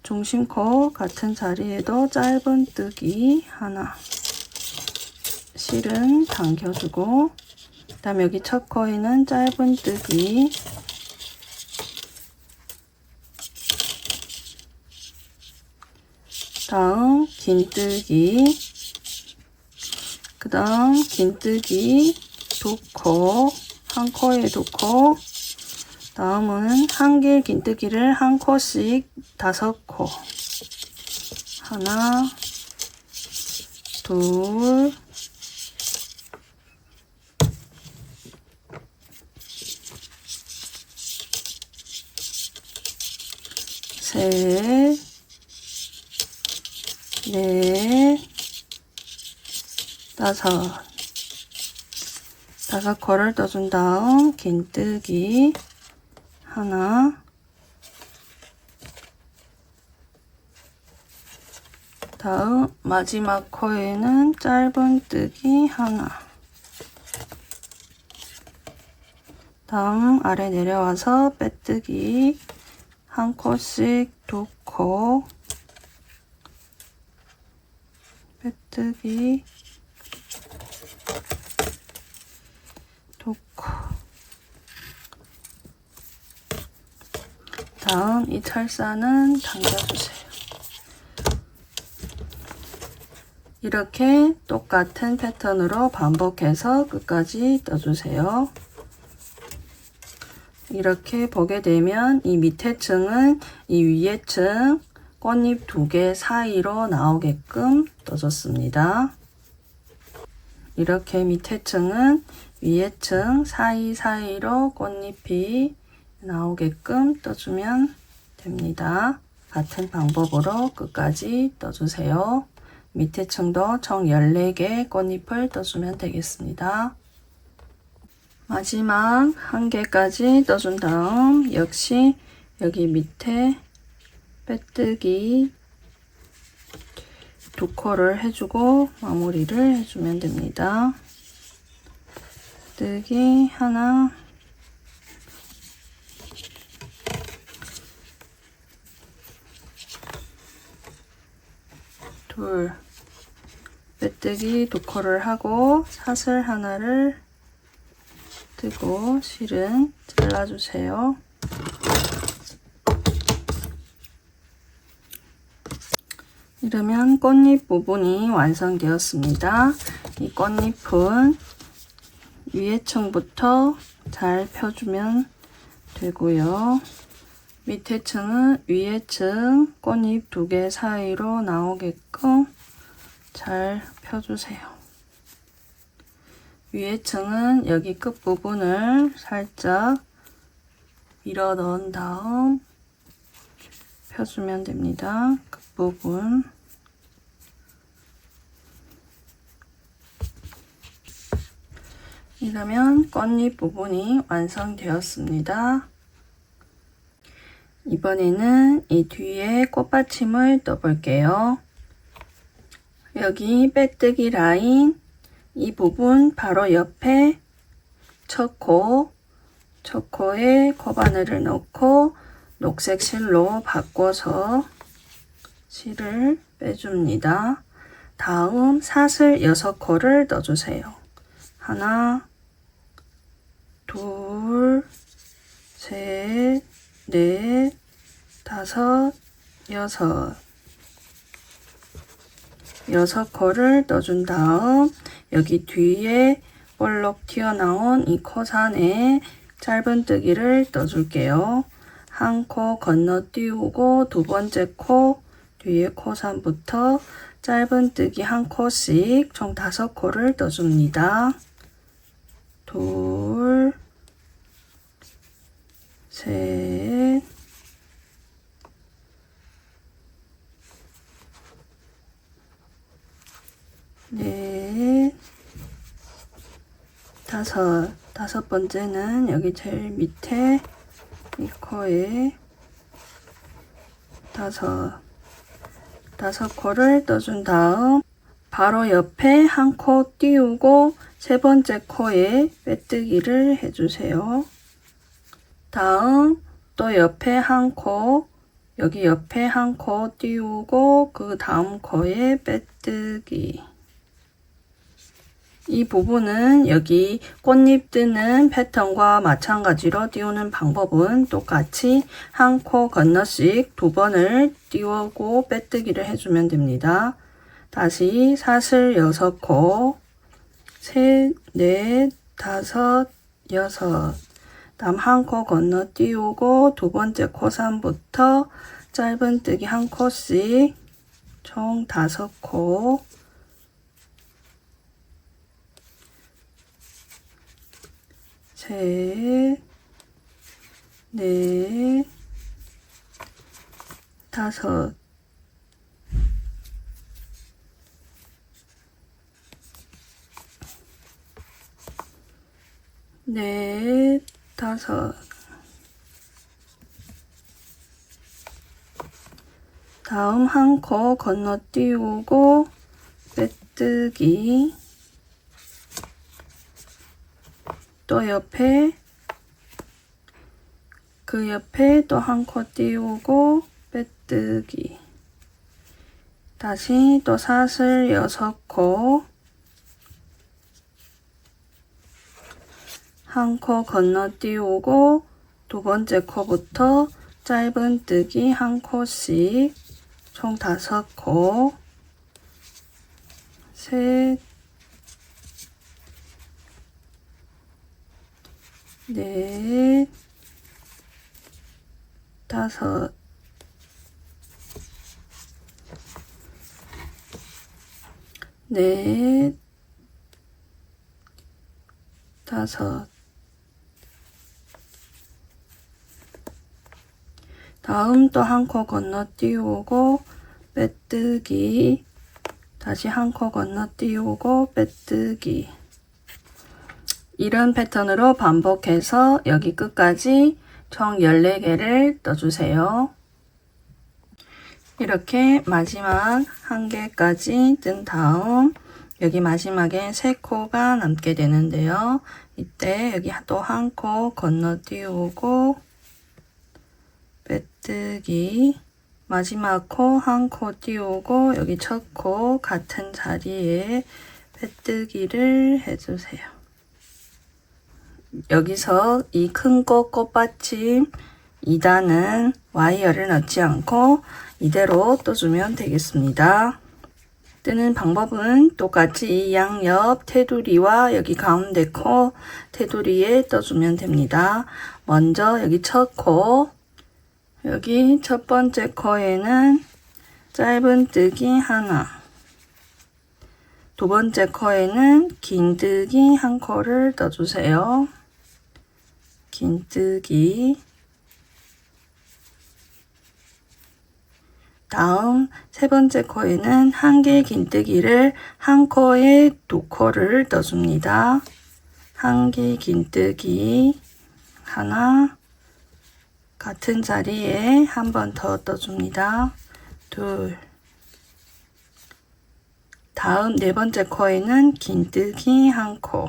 중심코 같은 자리에도 짧은 뜨기 하나, 실은 당겨주고, 그 다음 여기 첫 코에는 짧은 뜨기, 다음 긴뜨기, 그 다음 긴뜨기 2코, 한 코에 2코, 다음은 한 개 긴뜨기를 한 코씩 5코, 하나, 둘, 셋, 넷, 5코를 떠준 다음 긴뜨기 하나, 다음 마지막 코에는 짧은 뜨기 하나, 다음 아래 내려와서 빼뜨기 한 코씩 2코, 빼뜨기 2코, 다음 이 철사는 당겨주세요. 이렇게 똑같은 패턴으로 반복해서 끝까지 떠주세요. 이렇게 보게 되면 이 밑에 층은 이 위에 층 꽃잎 2개 사이로 나오게끔 떠줬습니다. 이렇게 밑에 층은 위에 층 사이사이로 꽃잎이 나오게끔 떠주면 됩니다. 같은 방법으로 끝까지 떠주세요. 밑에 층도 총 14개 꽃잎을 떠주면 되겠습니다. 마지막 한 개까지 떠준 다음 역시 여기 밑에 빼뜨기 2코를 해주고 마무리를 해주면 됩니다. 빼뜨기 하나, 둘, 빼뜨기 2코를 하고 사슬 하나를 뜨고 실은 잘라주세요. 이러면 꽃잎 부분이 완성되었습니다. 이 꽃잎은 위에 층부터 잘 펴주면 되고요. 밑에 층은 위에 층 꽃잎 2개 사이로 나오게끔 잘 펴주세요. 위에 층은 여기 끝부분을 살짝 밀어 넣은 다음 펴주면 됩니다. 끝부분. 이러면 꽃잎 부분이 완성되었습니다. 이번에는 이 뒤에 꽃받침을 떠볼게요. 여기 빼뜨기 라인 이 부분 바로 옆에 첫 코에 코바늘을 넣고 녹색 실로 바꿔서 실을 빼줍니다. 다음 사슬 6코를 넣어주세요. 하나, 둘, 셋, 넷, 다섯, 여섯. 6코를 넣어준 다음 여기 뒤에 볼록 튀어나온 이 코산에 짧은뜨기를 넣어줄게요. 한 코 건너띄우고 두 번째 코 뒤에 코산부터 짧은뜨기 한 코씩 총 5코를 넣어줍니다. 둘, 셋, 넷, 다섯 번째는 여기 제일 밑에 이 코에 다섯 코를 떠준 다음 바로 옆에 한 코 띄우고 세 번째 코에 빼뜨기를 해주세요. 다음 또 옆에 한 코, 여기 옆에 한 코 띄우고 그 다음 코에 빼뜨기. 이 부분은 여기 꽃잎 뜨는 패턴과 마찬가지로 띄우는 방법은 똑같이 한 코 건너씩 2번을 띄우고 빼뜨기를 해주면 됩니다. 다시 사슬 6코, 셋, 넷, 다섯, 여섯. 다음 한 코 건너 띄우고 두 번째 코산부터 짧은뜨기 한 코씩 총 5코. 셋, 넷, 다섯. 넷, 다섯. 다음 한 코 건너띄우고 빼뜨기. 또 옆에 그 옆에 또 한 코 띄우고 빼뜨기. 다시 또 사슬 6코, 한 코 건너띄우고 두 번째 코부터 짧은뜨기 한 코씩 총 5코, 셋, 넷, 다섯. 넷, 다섯. 다음 또 한 코 건너띄우고 빼뜨기. 다시 한 코 건너띄우고 빼뜨기. 이런 패턴으로 반복해서 여기 끝까지 총 14개를 떠주세요. 이렇게 마지막 한 개까지 뜬 다음 여기 마지막에 3코가 남게 되는데요. 이때 여기 또 한 코 건너띄우고 빼뜨기. 마지막 코 한 코 띄우고 여기 첫 코 같은 자리에 빼뜨기를 해주세요. 여기서 이 큰 꽃 꽃받침 2단은 와이어를 넣지 않고 이대로 떠주면 되겠습니다. 뜨는 방법은 똑같이 이 양옆 테두리와 여기 가운데 코 테두리에 떠주면 됩니다. 먼저 여기 첫 코, 여기 첫 번째 코에는 짧은뜨기 하나, 두 번째 코에는 긴뜨기 한 코를 떠주세요. 긴뜨기. 다음 세 번째 코에는 한 개의 긴뜨기를 한 코에 2코를 넣어줍니다. 한길 긴뜨기 하나, 같은 자리에 한 번 더 떠줍니다. 둘, 다음 네 번째 코에는 긴뜨기 한 코,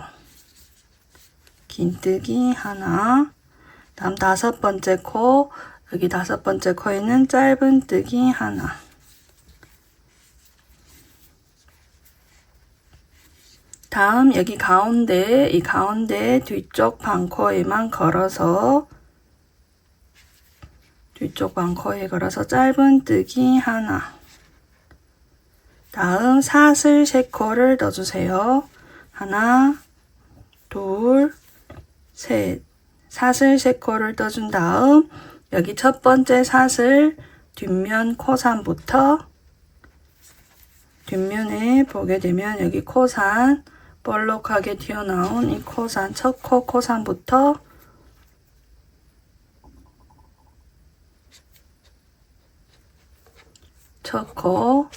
긴뜨기 하나, 다음 다섯 번째 코, 여기 다섯 번째 코에는 짧은 뜨기 하나, 다음 여기 가운데, 이 가운데 뒤쪽 반코에만 걸어서 뒤쪽 반코에 걸어서 짧은 뜨기 하나, 다음 사슬 3코를 넣어주세요. 하나, 둘, 셋. 사슬 3코를 떠준 다음 여기 첫 번째 사슬 뒷면 코산부터 뒷면에 보게 되면 여기 코산 볼록하게 튀어나온 이 코산 첫 코 코산부터 첫 코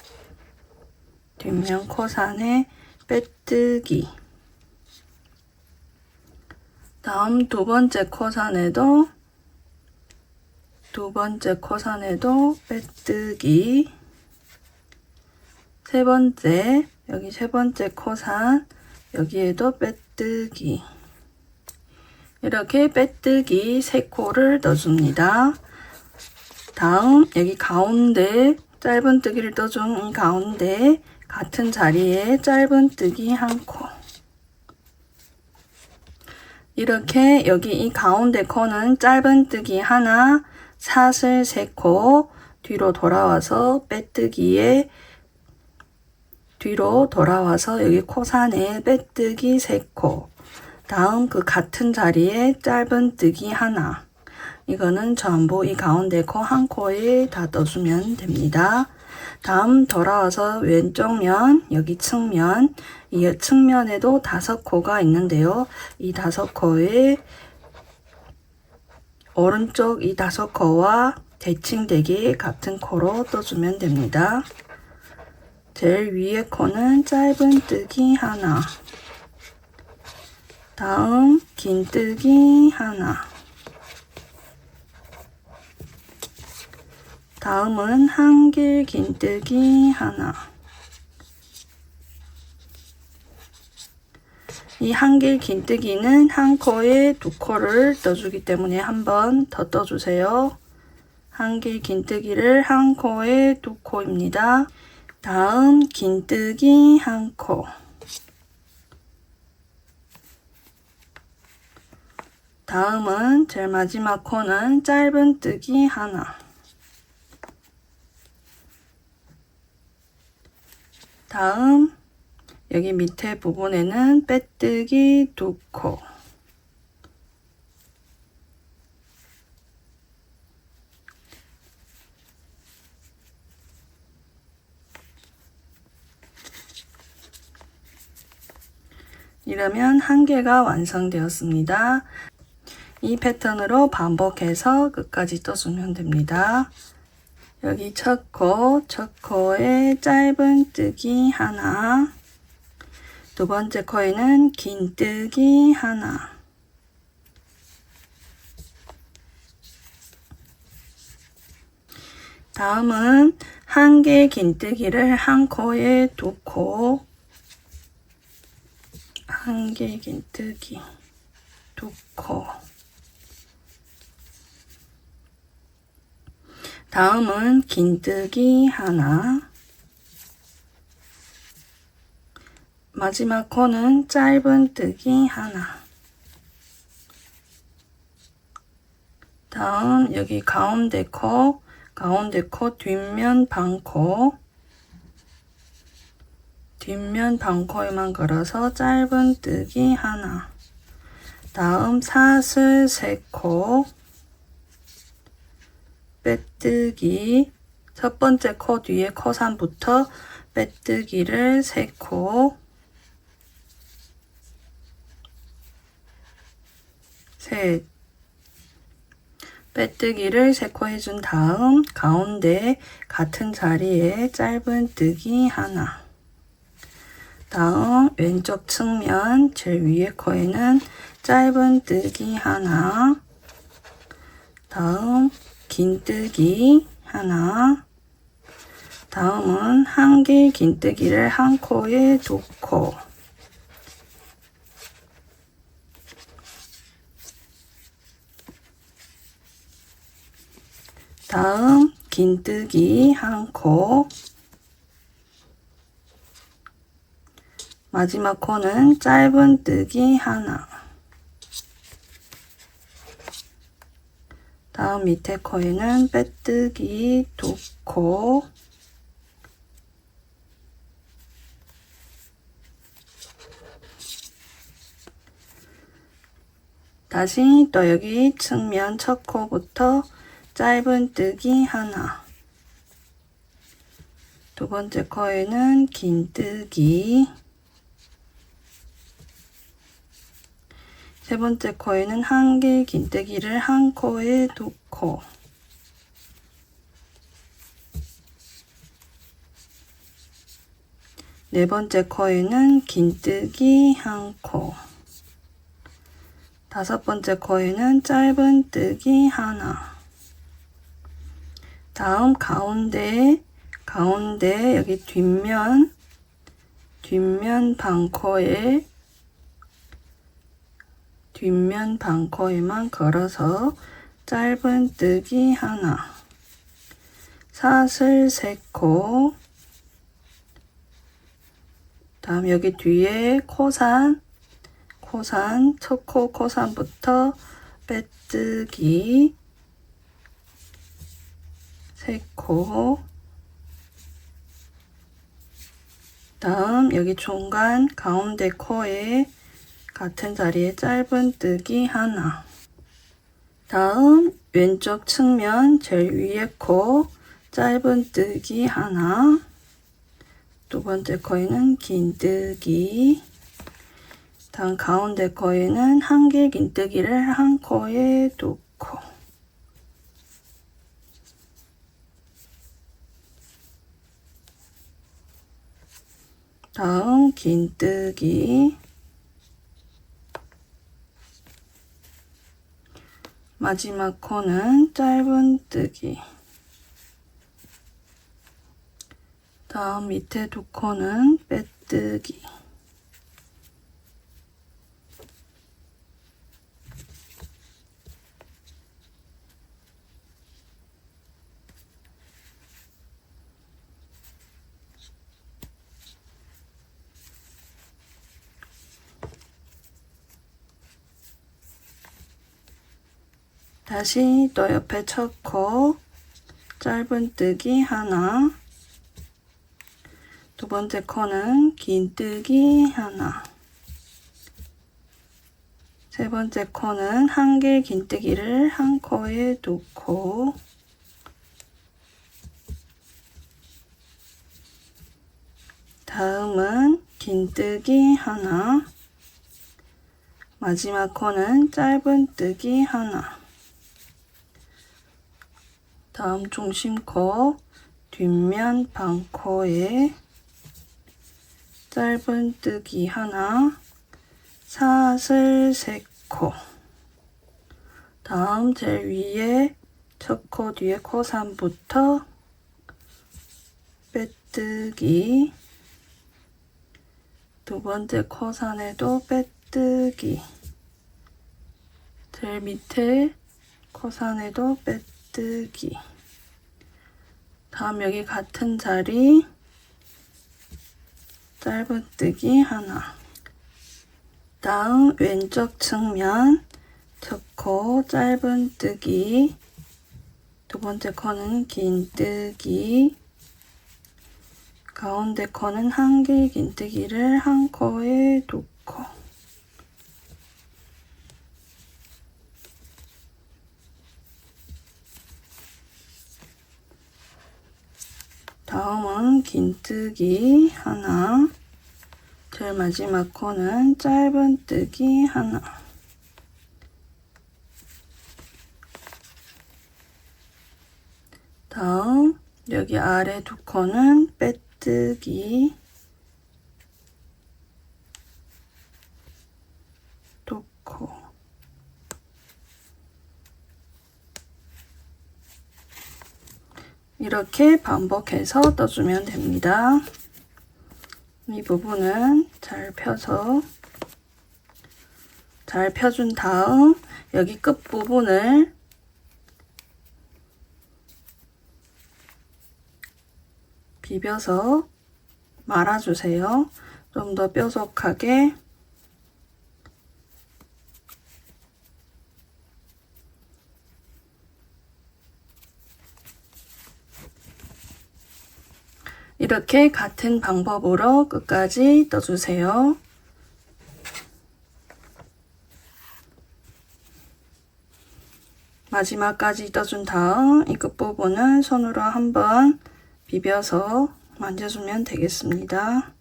뒷면 코산에 빼뜨기, 다음 두 번째 코산에도 빼뜨기, 세 번째 여기 세 번째 코산 여기에도 빼뜨기, 이렇게 빼뜨기 3코를 넣어줍니다. 다음 여기 가운데 짧은 뜨기를 떠준 이 가운데 같은 자리에 짧은 뜨기 한 코, 이렇게 여기 이 가운데 코는 짧은 뜨기 하나, 사슬 3코, 뒤로 돌아와서 빼뜨기에 뒤로 돌아와서 여기 코산에 빼뜨기 3코, 다음 그 같은 자리에 짧은 뜨기 하나, 이거는 전부 이 가운데 코 한 코에 다 떠주면 됩니다. 다음 돌아와서 왼쪽 면, 여기 측면, 이 측면에도 5코가 있는데요. 이 5코에 오른쪽 이 5코와 대칭되게 같은 코로 떠주면 됩니다. 제일 위에 코는 짧은 뜨기 하나, 다음 긴 뜨기 하나, 다음은 한길 긴뜨기 하나, 이 한길 긴뜨기는 한 코에 2코를 떠주기 때문에 한 번 더 떠주세요. 한길 긴뜨기를 한 코에 2코입니다. 다음 긴뜨기 한 코, 다음은 제일 마지막 코는 짧은 뜨기 하나, 다음 여기 밑에 부분에는 빼뜨기 2코, 이러면 한 개가 완성되었습니다. 이 패턴으로 반복해서 끝까지 떠주면 됩니다. 여기 첫 코에 짧은 뜨기 하나, 두 번째 코에는 긴 뜨기 하나, 다음은 한 개 긴뜨기를 한 코에 2코, 한 개 긴뜨기 2코, 다음은 긴뜨기 하나, 마지막 코는 짧은 뜨기 하나, 다음 여기 가운데 코 뒷면 반코, 뒷면 반코에만 걸어서 짧은 뜨기 하나, 다음 사슬 3코, 빼뜨기, 첫 번째 코 뒤에 코산부터 빼뜨기를 3코, 셋, 빼뜨기를 3코 해준 다음 가운데 같은 자리에 짧은 뜨기 하나, 다음 왼쪽 측면 제일 위에 코에는 짧은뜨기 하나, 다음 긴뜨기 하나, 다음은 한 개 긴뜨기를 한 코에 두 코, 다음 긴뜨기 한 코, 마지막 코는 짧은뜨기 하나, 다음 밑에 코에는 빼뜨기 두 코, 다시 또 여기 측면 첫 코부터 짧은뜨기 하나, 두 번째 코에는 긴뜨기, 세 번째 코에는 한 개 긴뜨기를 한 코에 두 코, 네 번째 코에는 긴뜨기 한 코, 다섯 번째 코에는 짧은뜨기 하나, 다음 가운데 여기 뒷면 반코에만 걸어서 짧은뜨기 하나, 사슬 세 코, 다음 여기 뒤에 코산 첫 코 코산부터 빼뜨기 세 코, 다음 여기 중간 가운데 코에 같은 자리에 짧은뜨기 하나, 다음 왼쪽 측면 제일 위에 코 짧은뜨기 하나, 두 번째 코에는 긴뜨기, 다음 가운데 코에는 한 개 긴뜨기를 한 코에 두 코, 다음 긴뜨기, 마지막 코는 짧은뜨기, 다음 밑에 두 코는 빼뜨기, 다시 또 옆에 첫 코 짧은뜨기 하나, 두 번째 코는 긴뜨기 하나, 세 번째 코는 한 개 긴뜨기를 한 코에 두 코, 다음은 긴뜨기 하나, 마지막 코는 짧은뜨기 하나, 다음 중심코 뒷면 반코에 짧은뜨기 하나, 사슬 세 코, 다음 제일 위에 첫 코 뒤에 코산부터 빼뜨기, 두 번째 코산에도 빼뜨기, 제일 밑에 코산에도 빼뜨기, 다음 여기 같은 자리 짧은뜨기 하나, 다음 왼쪽 측면 첫 코 짧은뜨기, 두 번째 코는 긴뜨기, 가운데 코는 한 개 긴뜨기를 한 코에 두 코, 다음은 긴뜨기 하나, 제일 마지막 코는 짧은뜨기 하나, 다음 여기 아래 두 코는 빼뜨기, 도코. 이렇게 반복해서 떠주면 됩니다. 이 부분은 잘 펴서 잘 펴준 다음 여기 끝부분을 비벼서 말아주세요. 좀 더 뾰족하게. 이렇게 같은 방법으로 끝까지 떠주세요. 마지막까지 떠준 다음 이 끝부분은 손으로 한번 비벼서 만져주면 되겠습니다.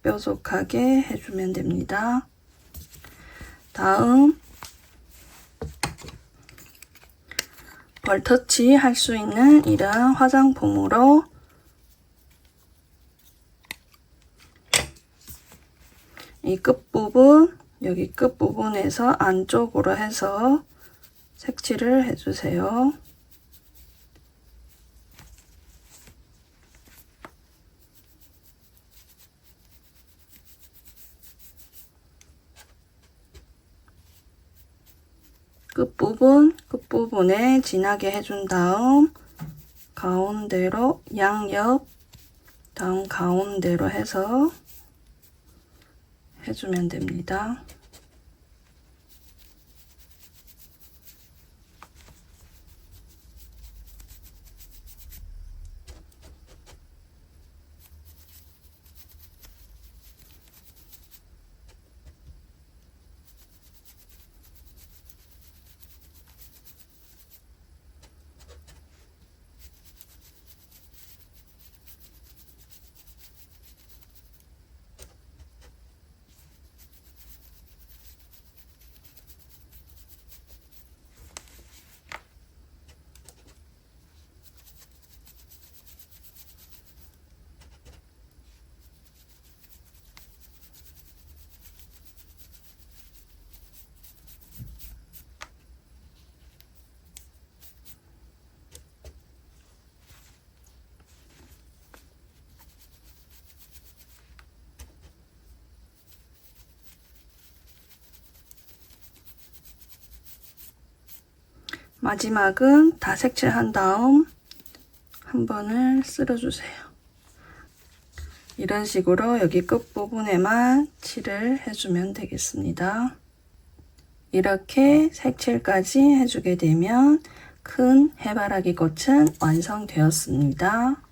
뾰족하게 해주면 됩니다. 다음 벌터치 할 수 있는 이런 화장품으로 이 끝부분, 여기 끝부분에서 안쪽으로 해서 색칠을 해주세요. 끝부분에 진하게 해준 다음 가운데로 양옆, 다음 가운데로 해서 해주면 됩니다. 마지막은 다 색칠한 다음 한 번을 쓸어주세요. 이런 식으로 여기 끝부분에만 칠을 해주면 되겠습니다. 이렇게 색칠까지 해주게 되면 큰 해바라기 꽃은 완성되었습니다.